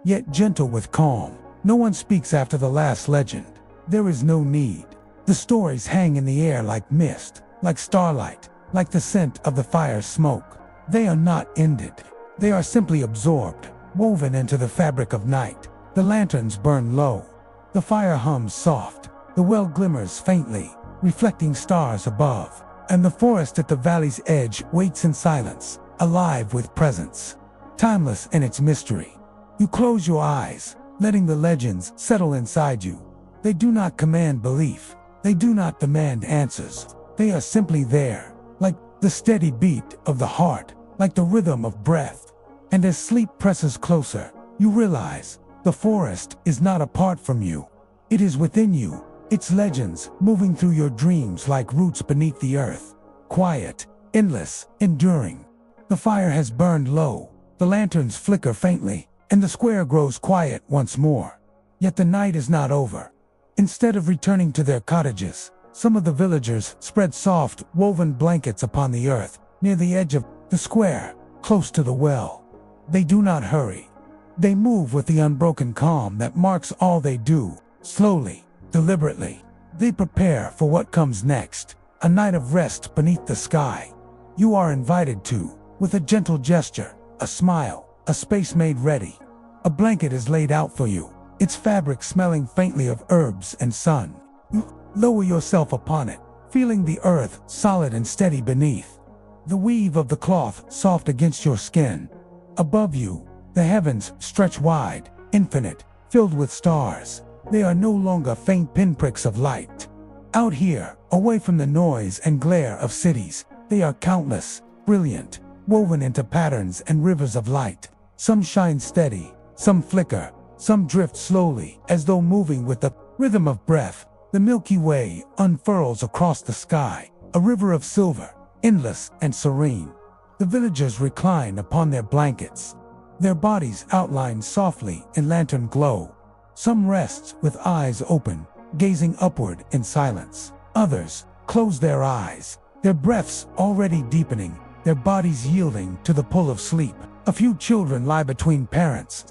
yet gentle with calm. No one speaks after the last legend. There is no need. The stories hang in the air like mist, like starlight, like the scent of the fire's smoke. They are not ended. They are simply absorbed, woven into the fabric of night. The lanterns burn low. The fire hums soft. The well glimmers faintly, reflecting stars above. And the forest at the valley's edge waits in silence, alive with presence, timeless in its mystery. You close your eyes, letting the legends settle inside you. They do not command belief. They do not demand answers. They are simply there, like the steady beat of the heart, like the rhythm of breath. And as sleep presses closer, you realize the forest is not apart from you. It is within you, its legends moving through your dreams like roots beneath the earth. Quiet, endless, enduring. The fire has burned low, the lanterns flicker faintly, and the square grows quiet once more. Yet the night is not over. Instead of returning to their cottages, some of the villagers spread soft, woven blankets upon the earth, near the edge of the square, close to the well. They do not hurry. They move with the unbroken calm that marks all they do, slowly, deliberately. They prepare for what comes next, a night of rest beneath the sky. You are invited to, with a gentle gesture, a smile, a space made ready. A blanket is laid out for you, its fabric smelling faintly of herbs and sun. You lower yourself upon it, feeling the earth solid and steady beneath. The weave of the cloth soft against your skin. Above you, the heavens stretch wide, infinite, filled with stars. They are no longer faint pinpricks of light. Out here, away from the noise and glare of cities, they are countless, brilliant, woven into patterns and rivers of light. Some shine steady, some flicker, some drift slowly, as though moving with the rhythm of breath. The Milky Way unfurls across the sky, a river of silver, endless and serene. The villagers recline upon their blankets, their bodies outlined softly in lantern glow. Some rest with eyes open, gazing upward in silence. Others close their eyes, their breaths already deepening, their bodies yielding to the pull of sleep. A few children lie between parents,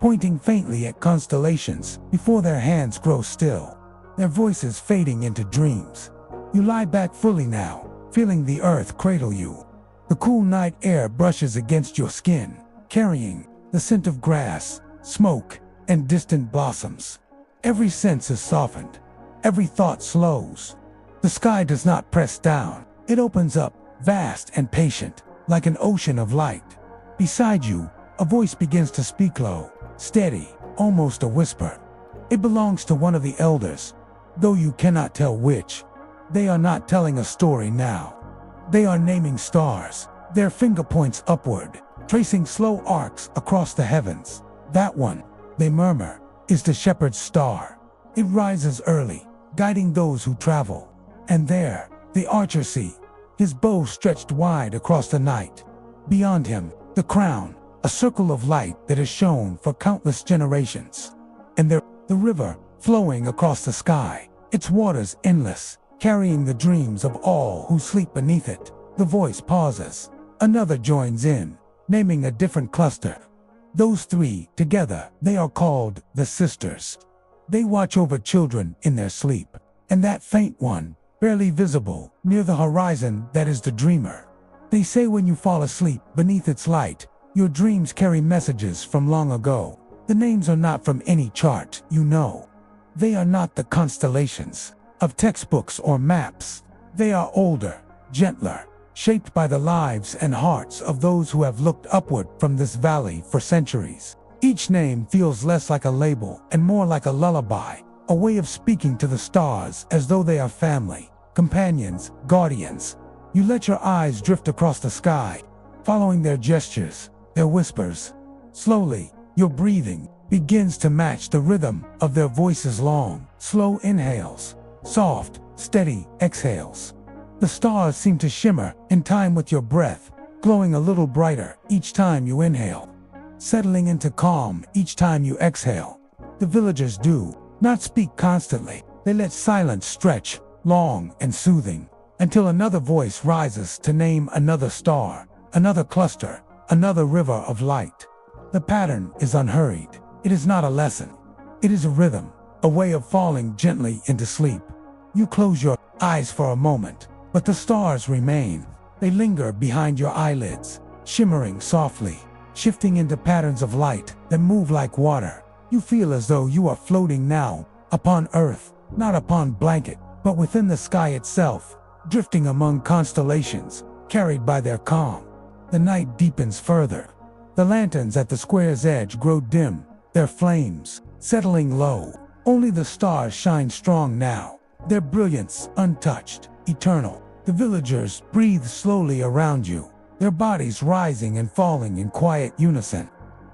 pointing faintly at constellations before their hands grow still, their voices fading into dreams. You lie back fully now, feeling the earth cradle you. The cool night air brushes against your skin, carrying the scent of grass, smoke, and distant blossoms. Every sense is softened, every thought slows. The sky does not press down, it opens up, vast and patient, like an ocean of light. Beside you, a voice begins to speak low, steady, almost a whisper. It belongs to one of the elders, though you cannot tell which. They are not telling a story now. They are naming stars, their finger points upward, tracing slow arcs across the heavens. That one, they murmur, is the shepherd's star. It rises early, guiding those who travel. And there, the archer see, his bow stretched wide across the night. Beyond him, the crown, a circle of light that has shone for countless generations. And there, the river, flowing across the sky, its waters endless, carrying the dreams of all who sleep beneath it. The voice pauses. Another joins in, naming a different cluster. Those three, together, they are called the sisters. They watch over children in their sleep. And that faint one, barely visible, near the horizon, that is the dreamer. They say when you fall asleep beneath its light, your dreams carry messages from long ago. The names are not from any chart, you know. They are not the constellations of textbooks or maps. They are older, gentler, shaped by the lives and hearts of those who have looked upward from this valley for centuries. Each name feels less like a label and more like a lullaby, a way of speaking to the stars as though they are family, companions, guardians. You let your eyes drift across the sky, following their gestures, their whispers. Slowly, your breathing begins to match the rhythm of their voices. Long, slow inhales, soft, steady exhales. The stars seem to shimmer in time with your breath, glowing a little brighter each time you inhale, settling into calm each time you exhale. The villagers do not speak constantly. They let silence stretch, long and soothing, until another voice rises to name another star, another cluster, another river of light. The pattern is unhurried. It is not a lesson. It is a rhythm, a way of falling gently into sleep. You close your eyes for a moment, but the stars remain. They linger behind your eyelids, shimmering softly, shifting into patterns of light that move like water. You feel as though you are floating now, upon earth, not upon blanket, but within the sky itself, drifting among constellations, carried by their calm. The night deepens further. The lanterns at the square's edge grow dim, their flames settling low. Only the stars shine strong now, their brilliance untouched, eternal. The villagers breathe slowly around you, their bodies rising and falling in quiet unison.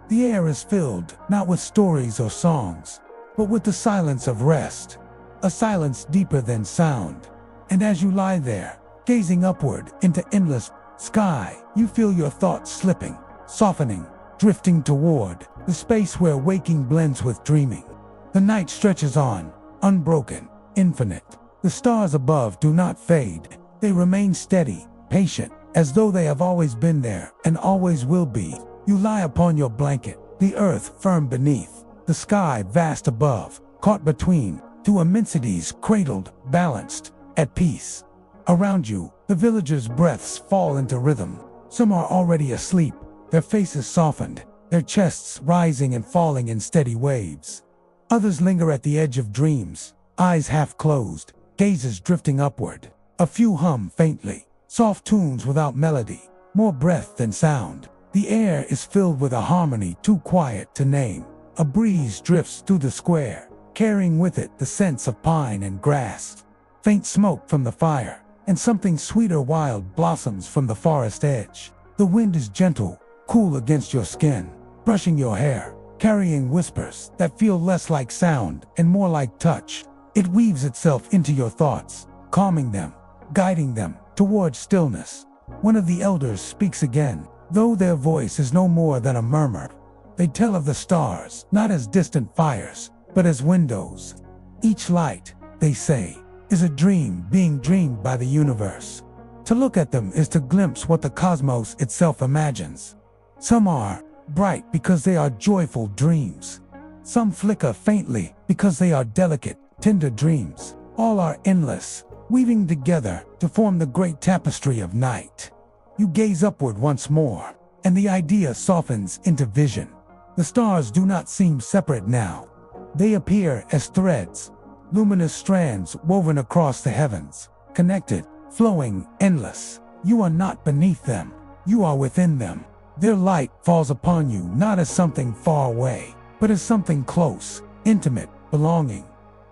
The air is filled not with stories or songs, but with the silence of rest, a silence deeper than sound. And as you lie there, gazing upward into endless sky, you feel your thoughts slipping, softening, drifting toward the space where waking blends with dreaming. The night stretches on, unbroken, infinite. The stars above do not fade. They remain steady, patient, as though they have always been there and always will be. You lie upon your blanket, the earth firm beneath, the sky vast above, caught between two immensities, cradled, balanced, at peace. Around you, the villagers' breaths fall into rhythm. Some are already asleep, their faces softened, their chests rising and falling in steady waves. Others linger at the edge of dreams, eyes half closed, gazes drifting upward. A few hum faintly, soft tunes without melody, more breath than sound. The air is filled with a harmony too quiet to name. A breeze drifts through the square, carrying with it the scents of pine and grass, faint smoke from the fire, and something sweeter wild blossoms from the forest edge. The wind is gentle, cool against your skin, brushing your hair, carrying whispers that feel less like sound and more like touch. It weaves itself into your thoughts, calming them, guiding them toward stillness. One of the elders speaks again, though their voice is no more than a murmur. They tell of the stars, not as distant fires, but as windows. Each light, they say, is a dream being dreamed by the universe. To look at them is to glimpse what the cosmos itself imagines. Some are bright because they are joyful dreams. Some flicker faintly because they are delicate, tender dreams. All are endless, weaving together to form the great tapestry of night. You gaze upward once more, and the idea softens into vision. The stars do not seem separate now. They appear as threads, luminous strands woven across the heavens, connected, flowing, endless. You are not beneath them, you are within them. Their light falls upon you not as something far away, but as something close, intimate, belonging.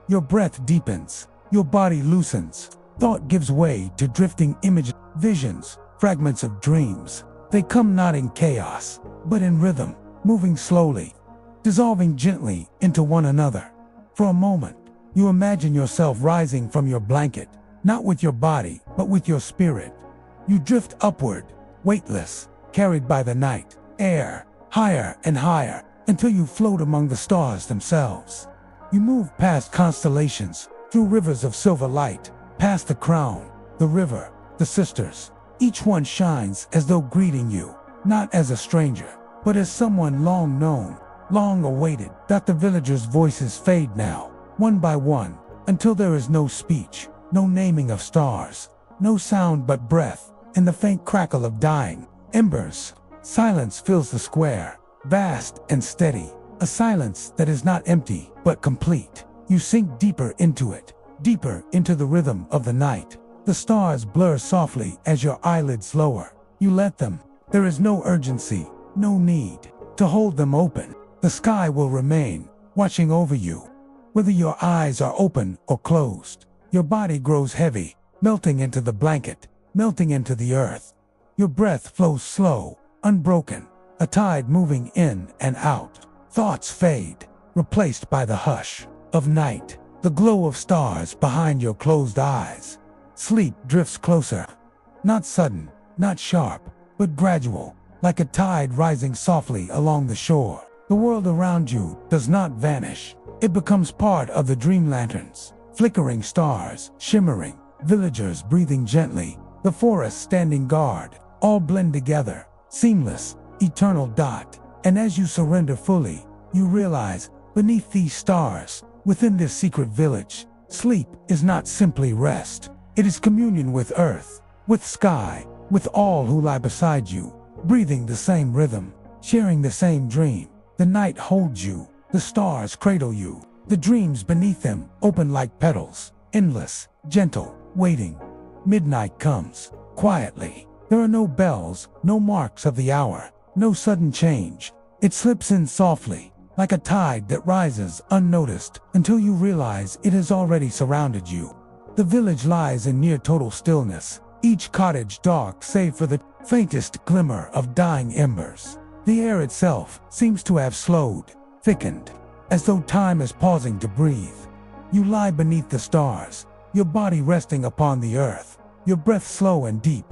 Your breath deepens, your body loosens, thought gives way to drifting images, visions, fragments of dreams. They come not in chaos, but in rhythm, moving slowly, dissolving gently into one another. For a moment, you imagine yourself rising from your blanket, not with your body, but with your spirit. You drift upward, weightless, carried by the night, air, higher and higher, until you float among the stars themselves. You move past constellations, through rivers of silver light, past the crown, the river, the sisters. Each one shines as though greeting you, not as a stranger, but as someone long known, long awaited. The villagers' voices fade now, one by one, until there is no speech, no naming of stars, no sound but breath, and the faint crackle of dying embers. Silence fills the square, vast and steady, a silence that is not empty, but complete. You sink deeper into it, deeper into the rhythm of the night. The stars blur softly as your eyelids lower. You let them. There is no urgency, no need to hold them open. The sky will remain, watching over you. Whether your eyes are open or closed, your body grows heavy, melting into the blanket, melting into the earth. Your breath flows slow, unbroken, a tide moving in and out. Thoughts fade, replaced by the hush of night, the glow of stars behind your closed eyes. Sleep drifts closer, not sudden, not sharp, but gradual, like a tide rising softly along the shore. The world around you does not vanish. It becomes part of the dream lanterns, flickering stars, shimmering, villagers breathing gently, the forest standing guard, all blend together, seamless, eternal dot. And as you surrender fully, you realize, beneath these stars, within this secret village, sleep is not simply rest. It is communion with earth, with sky, with all who lie beside you, breathing the same rhythm, sharing the same dream. The night holds you, the stars cradle you, the dreams beneath them open like petals, endless, gentle, waiting. Midnight comes, quietly. There are no bells, no marks of the hour, no sudden change. It slips in softly, like a tide that rises unnoticed until you realize it has already surrounded you. The village lies in near total stillness, each cottage dark save for the faintest glimmer of dying embers. The air itself seems to have slowed, thickened, as though time is pausing to breathe. You lie beneath the stars, your body resting upon the earth, your breath slow and deep.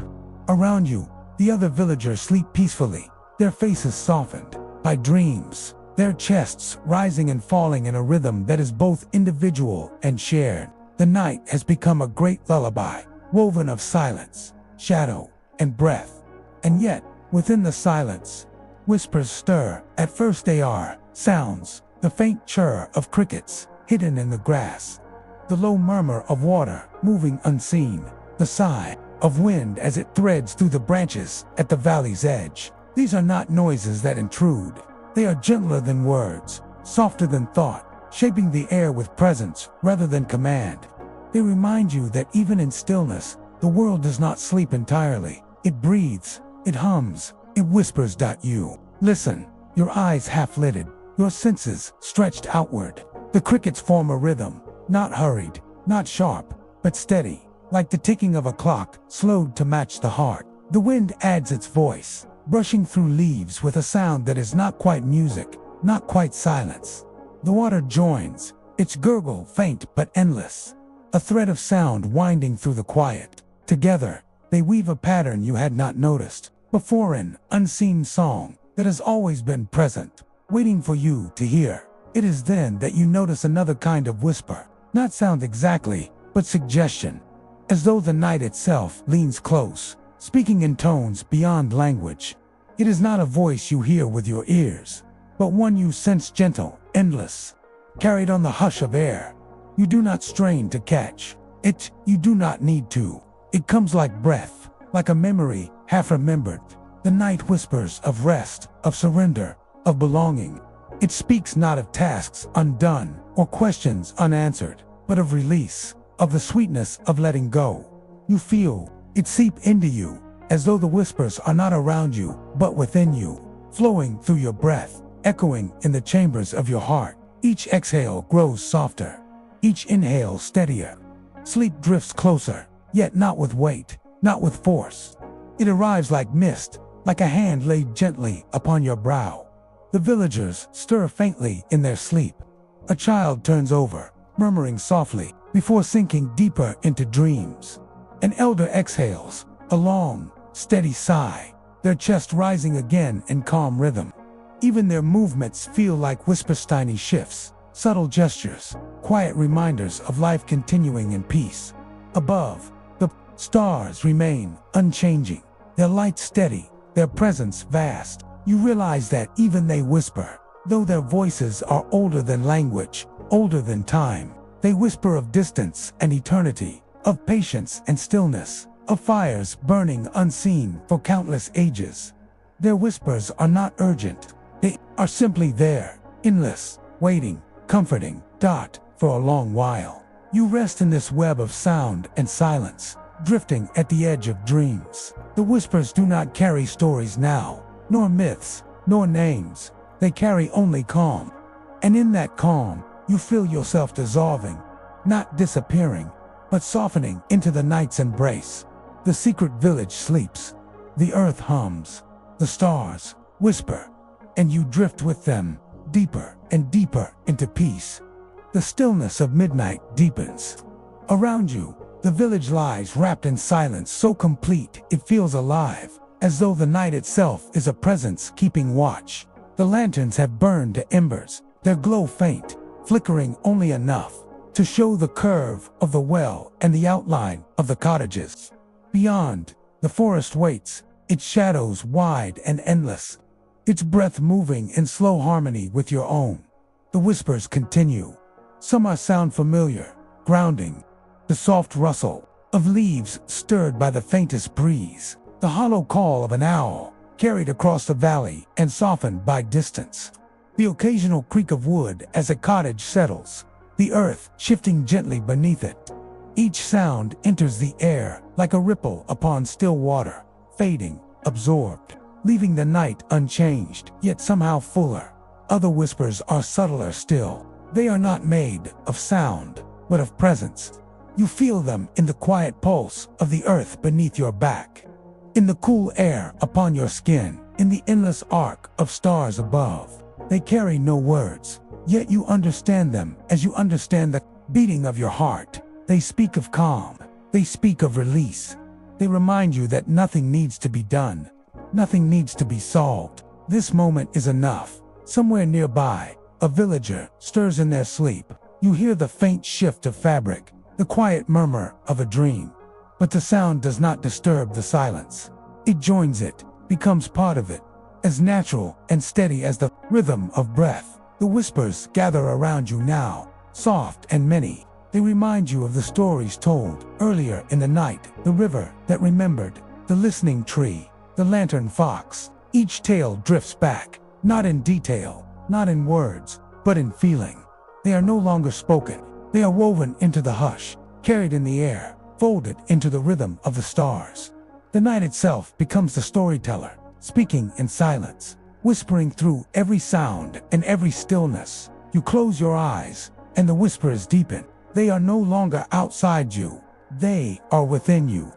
Around you, the other villagers sleep peacefully, their faces softened by dreams, their chests rising and falling in a rhythm that is both individual and shared. The night has become a great lullaby, woven of silence, shadow, and breath. And yet, within the silence, whispers stir. At first they are sounds, the faint chirr of crickets hidden in the grass, the low murmur of water moving unseen, the sigh of wind as it threads through the branches at the valley's edge. These are not noises that intrude. They are gentler than words, softer than thought, shaping the air with presence rather than command. They remind you that even in stillness, the world does not sleep entirely. It breathes, it hums, it whispers. You listen, your eyes half-lidded, your senses stretched outward. The crickets form a rhythm, not hurried, not sharp, but steady, like the ticking of a clock, slowed to match the heart. The wind adds its voice, brushing through leaves with a sound that is not quite music, not quite silence. The water joins, its gurgle faint but endless, a thread of sound winding through the quiet. Together, they weave a pattern you had not noticed before, an unseen song that has always been present, waiting for you to hear. It is then that you notice another kind of whisper, not sound exactly, but suggestion, as though the night itself leans close, speaking in tones beyond language. It is not a voice you hear with your ears, but one you sense, gentle, endless, carried on the hush of air. You do not strain to catch it, you do not need to. It comes like breath, like a memory half remembered. The night whispers of rest, of surrender, of belonging. It speaks not of tasks undone or questions unanswered, but of release, of the sweetness of letting go. You feel it seep into you, as though the whispers are not around you, but within you, flowing through your breath, echoing in the chambers of your heart. Each exhale grows softer, each inhale steadier. Sleep drifts closer, yet not with weight, not with force. It arrives like mist, like a hand laid gently upon your brow. The villagers stir faintly in their sleep. A child turns over, murmuring softly, before sinking deeper into dreams. An elder exhales, a long, steady sigh, their chest rising again in calm rhythm. Even their movements feel like whispers, tiny shifts, subtle gestures, quiet reminders of life continuing in peace. Above, the stars remain unchanging, their light steady, their presence vast. You realize that even they whisper, though their voices are older than language, older than time. They whisper of distance and eternity, of patience and stillness, of fires burning unseen for countless ages. Their whispers are not urgent. They are simply there, endless, waiting, comforting, for a long while. You rest in this web of sound and silence, drifting at the edge of dreams. The whispers do not carry stories now, nor myths, nor names. They carry only calm. And in that calm, you feel yourself dissolving, not disappearing, but softening into the night's embrace. The secret village sleeps. The earth hums. The stars whisper, and you drift with them, deeper and deeper into peace. The stillness of midnight deepens. Around you, the village lies wrapped in silence so complete it feels alive, as though the night itself is a presence keeping watch. The lanterns have burned to embers, their glow faint, flickering only enough to show the curve of the well and the outline of the cottages. Beyond, the forest waits, its shadows wide and endless, its breath moving in slow harmony with your own. The whispers continue. Some sound familiar, grounding. The soft rustle of leaves stirred by the faintest breeze. The hollow call of an owl, carried across the valley and softened by distance. The occasional creak of wood as a cottage settles, the earth shifting gently beneath it. Each sound enters the air like a ripple upon still water, fading, absorbed, leaving the night unchanged, yet somehow fuller. Other whispers are subtler still. They are not made of sound, but of presence. You feel them in the quiet pulse of the earth beneath your back, in the cool air upon your skin, in the endless arc of stars above. They carry no words, yet you understand them as you understand the beating of your heart. They speak of calm. They speak of release. They remind you that nothing needs to be done. Nothing needs to be solved. This moment is enough. Somewhere nearby, a villager stirs in their sleep. You hear the faint shift of fabric, the quiet murmur of a dream. But the sound does not disturb the silence. It joins it, becomes part of it, as natural and steady as the rhythm of breath. The whispers gather around you now, soft and many. They remind you of the stories told earlier in the night, the river that remembered, the listening tree, the lantern fox. Each tale drifts back, not in detail, not in words, but in feeling. They are no longer spoken. They are woven into the hush, carried in the air, folded into the rhythm of the stars. The night itself becomes the storyteller, speaking in silence, whispering through every sound and every stillness. You close your eyes, and the whispers deepen. They are no longer outside you. They are within you.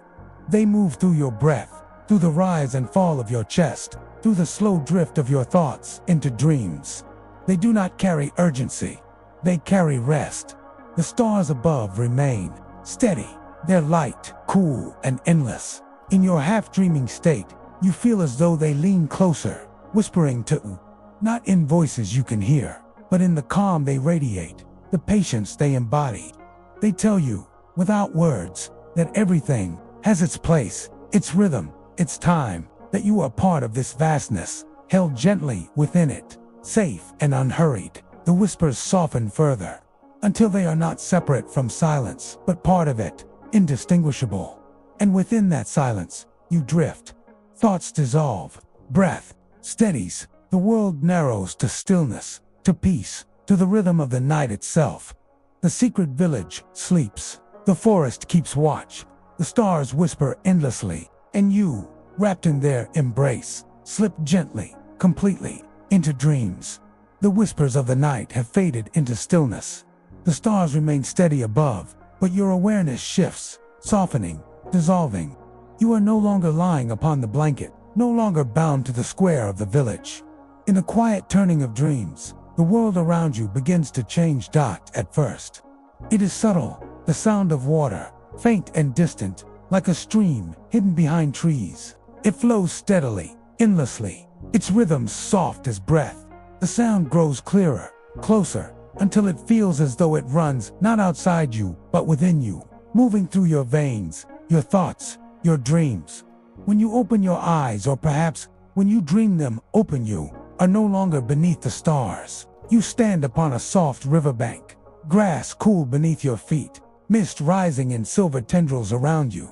They move through your breath, through the rise and fall of your chest, through the slow drift of your thoughts into dreams. They do not carry urgency. They carry rest. The stars above remain steady, their light, cool and endless. In your half-dreaming state, you feel as though they lean closer, whispering to you, not in voices you can hear, but in the calm they radiate, the patience they embody. They tell you, without words, that everything has its place, its rhythm, its time, that you are part of this vastness, held gently within it, safe and unhurried. The whispers soften further, until they are not separate from silence, but part of it, indistinguishable. And within that silence, you drift. Thoughts dissolve, breath steadies, the world narrows to stillness, to peace, to the rhythm of the night itself. The secret village sleeps, the forest keeps watch, the stars whisper endlessly, and you, wrapped in their embrace, slip gently, completely, into dreams. The whispers of the night have faded into stillness. The stars remain steady above, but your awareness shifts, softening, dissolving. You are no longer lying upon the blanket, no longer bound to the square of the village. In the quiet turning of dreams, the world around you begins to change. At first, it is subtle, the sound of water, faint and distant, like a stream hidden behind trees. It flows steadily, endlessly, its rhythms soft as breath. The sound grows clearer, closer, until it feels as though it runs not outside you, but within you, moving through your veins, your thoughts, your dreams. When you open your eyes, or perhaps when you dream them open, you are no longer beneath the stars. You stand upon a soft riverbank, grass cool beneath your feet, mist rising in silver tendrils around you.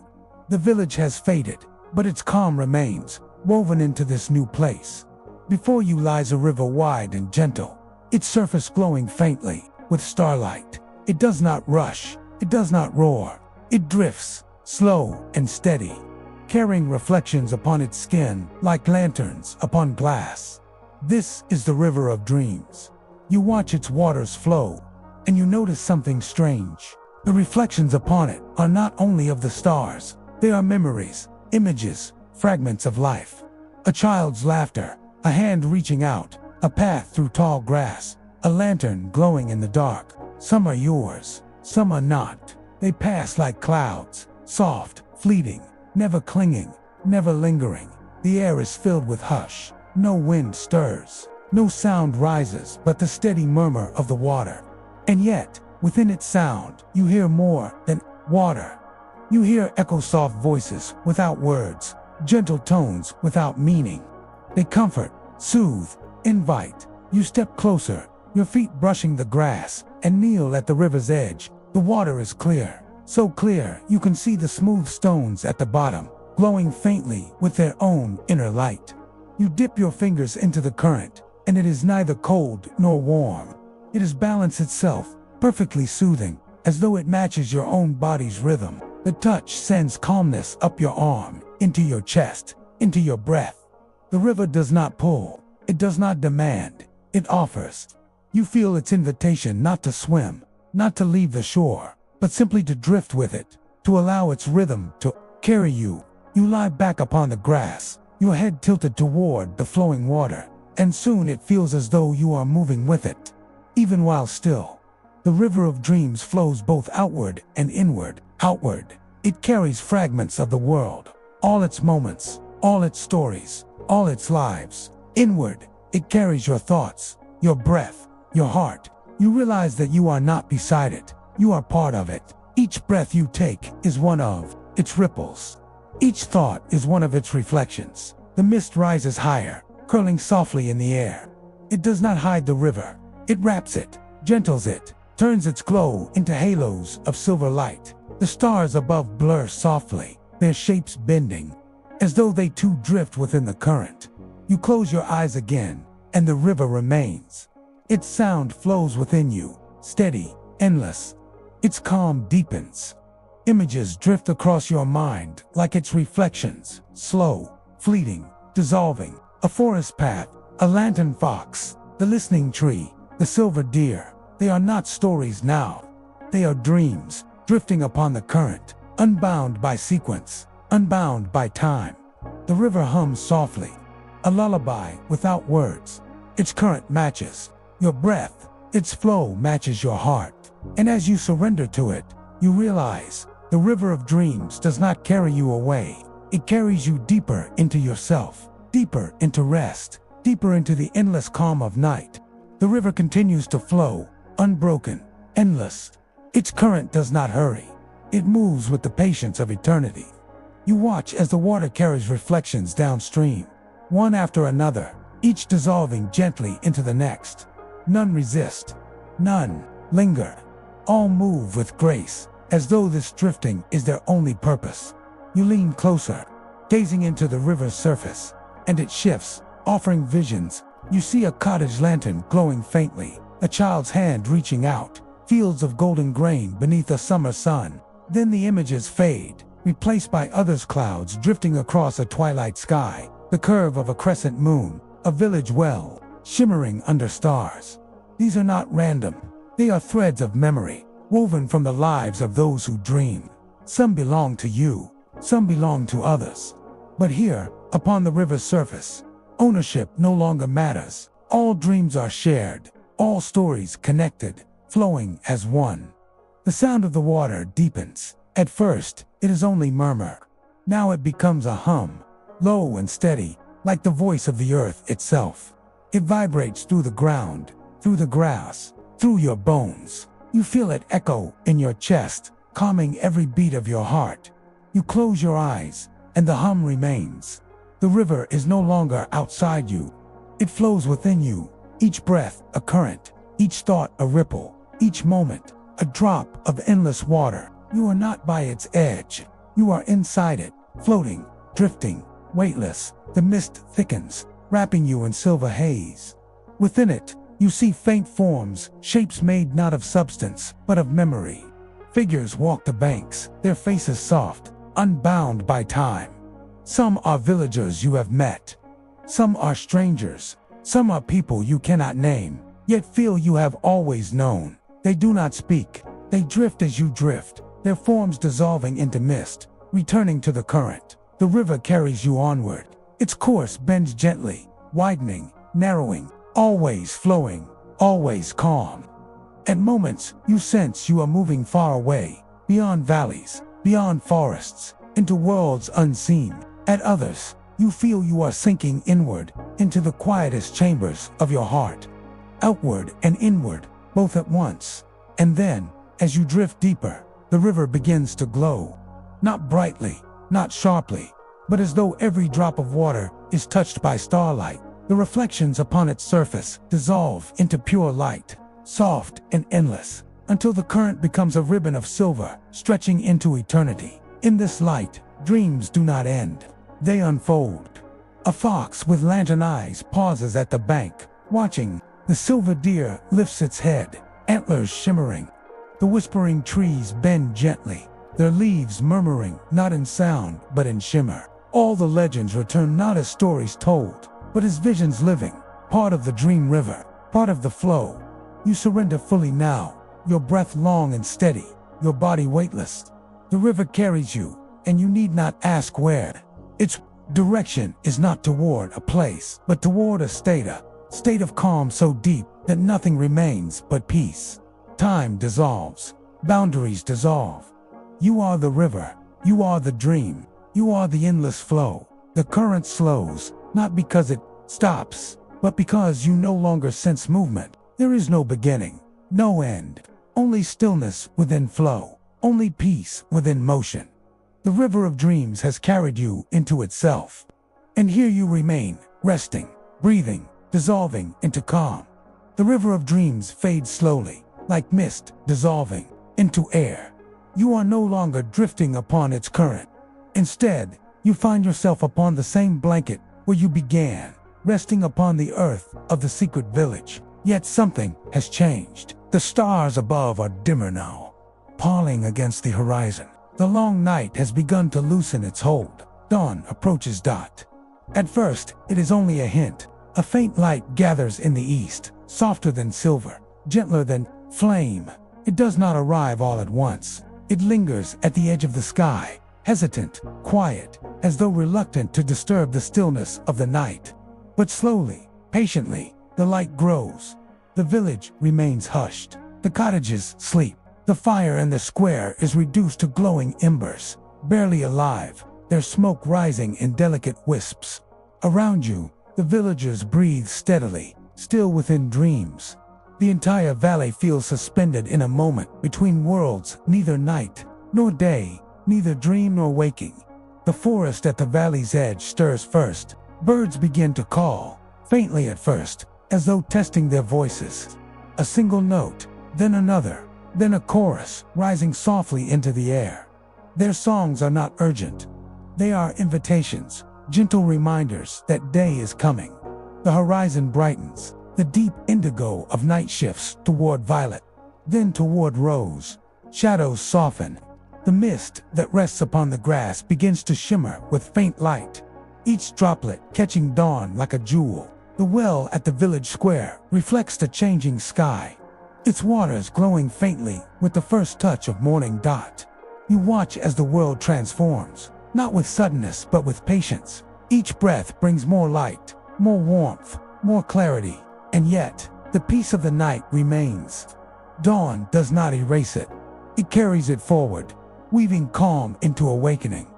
The village has faded, but its calm remains, woven into this new place. Before you lies a river wide and gentle, its surface glowing faintly with starlight. It does not rush, it does not roar. It drifts, slow and steady, carrying reflections upon its skin like lanterns upon glass. This is the river of dreams. You watch its waters flow, and you notice something strange. The reflections upon it are not only of the stars, they are memories, images, fragments of life. A child's laughter, a hand reaching out, a path through tall grass, a lantern glowing in the dark. Some are yours, some are not. They pass like clouds, soft, fleeting, never clinging, never lingering. The air is filled with hush. No wind stirs, no sound rises but the steady murmur of the water. And yet, within its sound, you hear more than water. You hear echo-soft voices without words, gentle tones without meaning. They comfort, soothe, invite. You step closer, your feet brushing the grass, and kneel at the river's edge. The water is clear, so clear you can see the smooth stones at the bottom, glowing faintly with their own inner light. You dip your fingers into the current, and it is neither cold nor warm. It is balance itself, perfectly soothing, as though it matches your own body's rhythm. The touch sends calmness up your arm, into your chest, into your breath. The river does not pull, it does not demand, it offers. You feel its invitation not to swim, not to leave the shore, but simply to drift with it, to allow its rhythm to carry you. You lie back upon the grass, your head tilted toward the flowing water, and soon it feels as though you are moving with it. Even while still, the river of dreams flows both outward and inward. Outward, it carries fragments of the world, all its moments, all its stories, all its lives. Inward, it carries your thoughts, your breath, your heart. You realize that you are not beside it, you are part of it. Each breath you take is one of its ripples. Each thought is one of its reflections. The mist rises higher, curling softly in the air. It does not hide the river. It wraps it, gentles it, turns its glow into halos of silver light. The stars above blur softly, their shapes bending, as though they too drift within the current. You close your eyes again, and the river remains. Its sound flows within you, steady, endless. Its calm deepens. Images drift across your mind like its reflections, slow, fleeting, dissolving. A forest path, a lantern fox, the listening tree, the silver deer. They are not stories now. They are dreams, drifting upon the current, unbound by sequence, unbound by time. The river hums softly, a lullaby without words. Its current matches your breath, its flow matches your heart. And as you surrender to it, you realize the river of dreams does not carry you away. It carries you deeper into yourself, deeper into rest, deeper into the endless calm of night. The river continues to flow, unbroken, endless. Its current does not hurry. It moves with the patience of eternity. You watch as the water carries reflections downstream, one after another, each dissolving gently into the next. None resist, none linger. All move with grace, as though this drifting is their only purpose. You lean closer, gazing into the river's surface, and it shifts, offering visions. You see a cottage lantern glowing faintly, a child's hand reaching out, fields of golden grain beneath a summer sun. Then the images fade, replaced by others' clouds drifting across a twilight sky, the curve of a crescent moon, a village well, shimmering under stars. These are not random. They are threads of memory, woven from the lives of those who dream. Some belong to you, some belong to others. But here, upon the river's surface, ownership no longer matters. All dreams are shared, all stories connected, flowing as one. The sound of the water deepens. At first, it is only murmur. Now it becomes a hum, low and steady, like the voice of the earth itself. It vibrates through the ground, through the grass, through your bones. You feel it echo in your chest, calming every beat of your heart. You close your eyes, and the hum remains. The river is no longer outside you. It flows within you, each breath a current, each thought a ripple, each moment a drop of endless water. You are not by its edge. You are inside it, floating, drifting, weightless. The mist thickens, wrapping you in silver haze. Within it, you see faint forms, shapes made not of substance, but of memory. Figures walk the banks, their faces soft, unbound by time. Some are villagers you have met. Some are strangers, Some are people you cannot name, yet feel you have always known. They do not speak. They drift as you drift, their forms dissolving into mist, returning to the current. The river carries you onward. Its course bends gently, widening, narrowing, always flowing, always calm. At moments, you sense you are moving far away, beyond valleys, beyond forests, into worlds unseen. At others, you feel you are sinking inward, into the quietest chambers of your heart. Outward and inward, both at once. And then, as you drift deeper, the river begins to glow. Not brightly, not sharply, but as though every drop of water is touched by starlight. The reflections upon its surface dissolve into pure light, soft and endless, until the current becomes a ribbon of silver, stretching into eternity. In this light, dreams do not end. They unfold. A fox with lantern eyes pauses at the bank, watching. The silver deer lifts its head, antlers shimmering. The whispering trees bend gently, their leaves murmuring not in sound but in shimmer. All the legends return not as stories told, but as visions living, part of the dream river, part of the flow. You surrender fully now, your breath long and steady, your body weightless. The river carries you, and you need not ask where. Its direction is not toward a place, but toward a state of calm so deep that nothing remains but peace. Time dissolves, boundaries dissolve. You are the river, you are the dream, you are the endless flow. The current slows, not because it stops, but because you no longer sense movement. There is no beginning, no end, only stillness within flow, only peace within motion. The river of dreams has carried you into itself. And here you remain, resting, breathing, dissolving into calm. The river of dreams fades slowly, like mist dissolving into air. You are no longer drifting upon its current. Instead, you find yourself upon the same blanket where you began, resting upon the earth of the secret village. Yet something has changed. The stars above are dimmer now, paling against the horizon. The long night has begun to loosen its hold. Dawn approaches dot. At first, it is only a hint. A faint light gathers in the east, softer than silver, gentler than flame. It does not arrive all at once. It lingers at the edge of the sky, hesitant, quiet, as though reluctant to disturb the stillness of the night. But slowly, patiently, the light grows. The village remains hushed. The cottages sleep. The fire in the square is reduced to glowing embers, barely alive, their smoke rising in delicate wisps. Around you, the villagers breathe steadily, still within dreams. The entire valley feels suspended in a moment between worlds, neither night nor day, neither dream nor waking. The forest at the valley's edge stirs first. Birds begin to call, faintly at first, as though testing their voices. A single note, then another, then a chorus, rising softly into the air. Their songs are not urgent. They are invitations, gentle reminders that day is coming. The horizon brightens. The deep indigo of night shifts toward violet, then toward rose. Shadows soften. The mist that rests upon the grass begins to shimmer with faint light, each droplet catching dawn like a jewel. The well at the village square reflects the changing sky, its waters glowing faintly with the first touch of morning dot. You watch as the world transforms, not with suddenness but with patience. Each breath brings more light, more warmth, more clarity, and yet, the peace of the night remains. Dawn does not erase it. It carries it forward, weaving calm into awakening.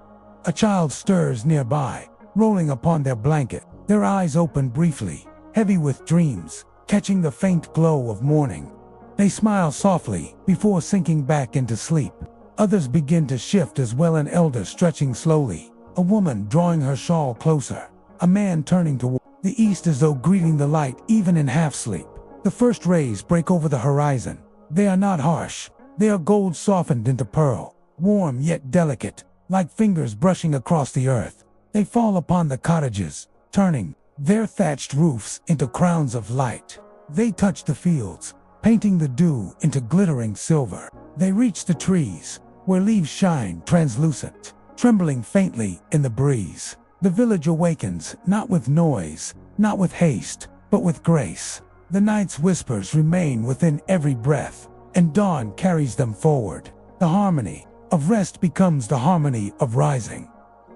A child stirs nearby, rolling upon their blanket, their eyes open briefly, heavy with dreams, catching the faint glow of morning. They smile softly before sinking back into sleep. Others begin to shift as well, an elder stretching slowly, a woman drawing her shawl closer, a man turning toward the east as though greeting the light even in half-sleep. The first rays break over the horizon. They are not harsh. They are gold softened into pearl, warm yet delicate, like fingers brushing across the earth. They fall upon the cottages, turning their thatched roofs into crowns of light. They touch the fields, painting the dew into glittering silver. They reach the trees, where leaves shine translucent, trembling faintly in the breeze. The village awakens, not with noise, not with haste, but with grace. The night's whispers remain within every breath, and dawn carries them forward. The harmony of rest becomes the harmony of rising.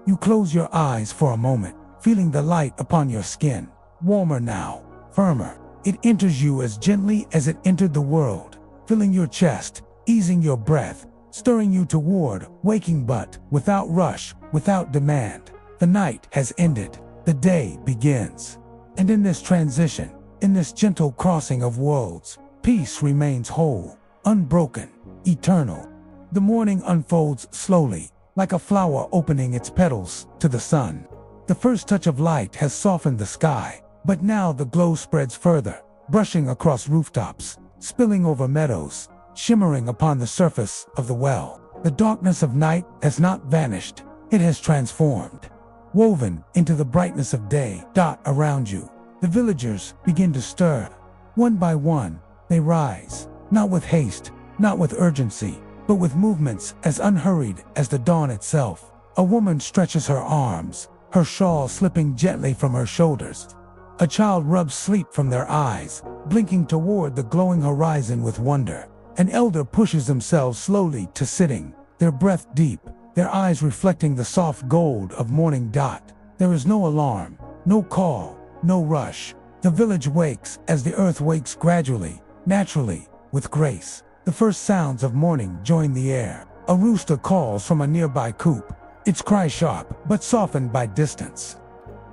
You close your eyes for a moment, feeling the light upon your skin. Warmer now, firmer. It enters you as gently as it entered the world, filling your chest, easing your breath, stirring you toward waking, but without rush, without demand. The night has ended. The day begins. And in this transition, in this gentle crossing of worlds, peace remains whole, unbroken, eternal. The morning unfolds slowly, like a flower opening its petals to the sun. The first touch of light has softened the sky, but now the glow spreads further, brushing across rooftops, spilling over meadows, shimmering upon the surface of the well. The darkness of night has not vanished, it has transformed. Woven into the brightness of day, around you, the villagers begin to stir. One by one, they rise, not with haste, not with urgency, but with movements as unhurried as the dawn itself. A woman stretches her arms, her shawl slipping gently from her shoulders. A child rubs sleep from their eyes, blinking toward the glowing horizon with wonder. An elder pushes themselves slowly to sitting, their breath deep, their eyes reflecting the soft gold of morning. There is no alarm, no call, no rush. The village wakes as the earth wakes, gradually, naturally, with grace. The first sounds of morning join the air. A rooster calls from a nearby coop, its cry sharp but softened by distance.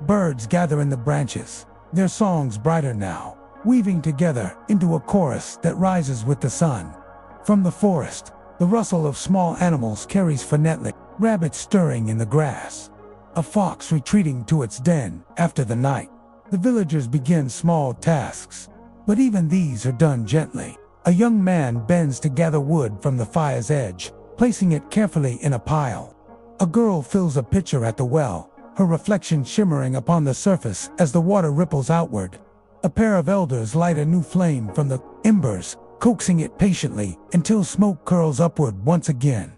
Birds gather in the branches, their songs brighter now, weaving together into a chorus that rises with the sun. From the forest, the rustle of small animals carries phonetically, rabbits stirring in the grass, a fox retreating to its den after the night. The villagers begin small tasks, but even these are done gently. A young man bends to gather wood from the fire's edge, placing it carefully in a pile. A girl fills a pitcher at the well, her reflection shimmering upon the surface as the water ripples outward. A pair of elders light a new flame from the embers, coaxing it patiently until smoke curls upward once again.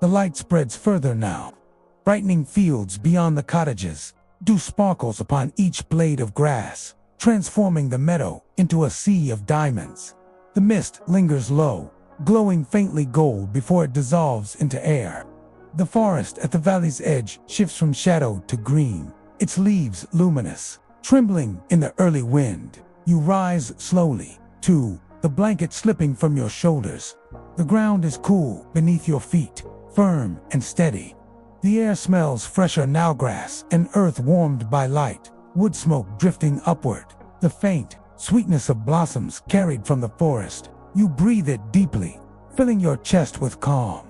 The light spreads further now, brightening fields beyond the cottages. Dew sparkles upon each blade of grass, transforming the meadow into a sea of diamonds. The mist lingers low, glowing faintly gold before it dissolves into air. The forest at the valley's edge shifts from shadow to green, its leaves luminous, trembling in the early wind. You rise slowly, too, the blanket slipping from your shoulders. The ground is cool beneath your feet, firm and steady. The air smells fresher now, grass and earth warmed by light, wood smoke drifting upward, the faint sweetness of blossoms carried from the forest. You breathe it deeply, filling your chest with calm.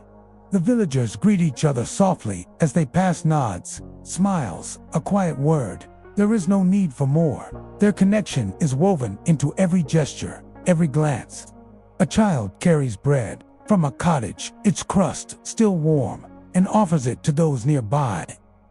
The villagers greet each other softly as they pass, nods, smiles, a quiet word. There is no need for more. Their connection is woven into every gesture, every glance. A child carries bread from a cottage, its crust still warm, and offers it to those nearby.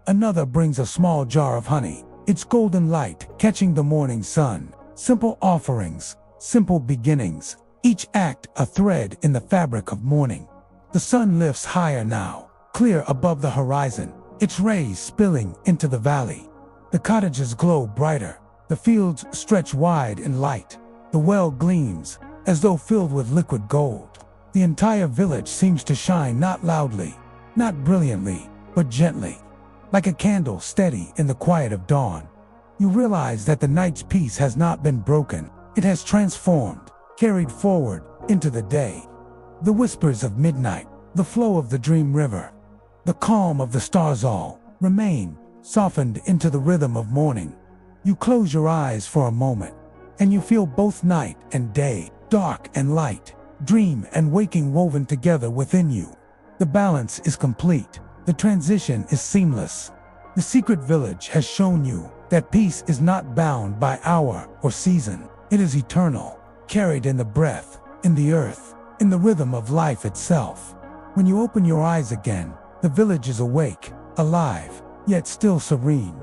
Another brings a small jar of honey, its golden light catching the morning sun. Simple offerings, simple beginnings, each act a thread in the fabric of morning. The sun lifts higher now, clear above the horizon, its rays spilling into the valley. The cottages glow brighter, the fields stretch wide in light. The well gleams, as though filled with liquid gold. The entire village seems to shine, not loudly, not brilliantly, but gently, like a candle steady in the quiet of dawn. You realize that the night's peace has not been broken. It has transformed, carried forward into the day. The whispers of midnight, the flow of the dream river, the calm of the stars all remain, softened into the rhythm of morning. You close your eyes for a moment, and you feel both night and day, dark and light, dream and waking woven together within you. The balance is complete. The transition is seamless. The secret village has shown you that peace is not bound by hour or season. It is eternal, carried in the breath, in the earth, in the rhythm of life itself. When you open your eyes again, the village is awake, alive, yet still serene.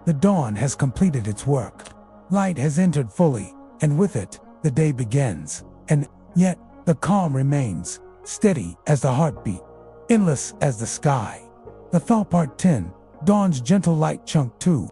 The dawn has completed its work. Light has entered fully, and with it, the day begins. And yet, the calm remains, steady as the heartbeat, endless as the sky. The Thaw Part 10, Dawn's Gentle Light Chunk 2.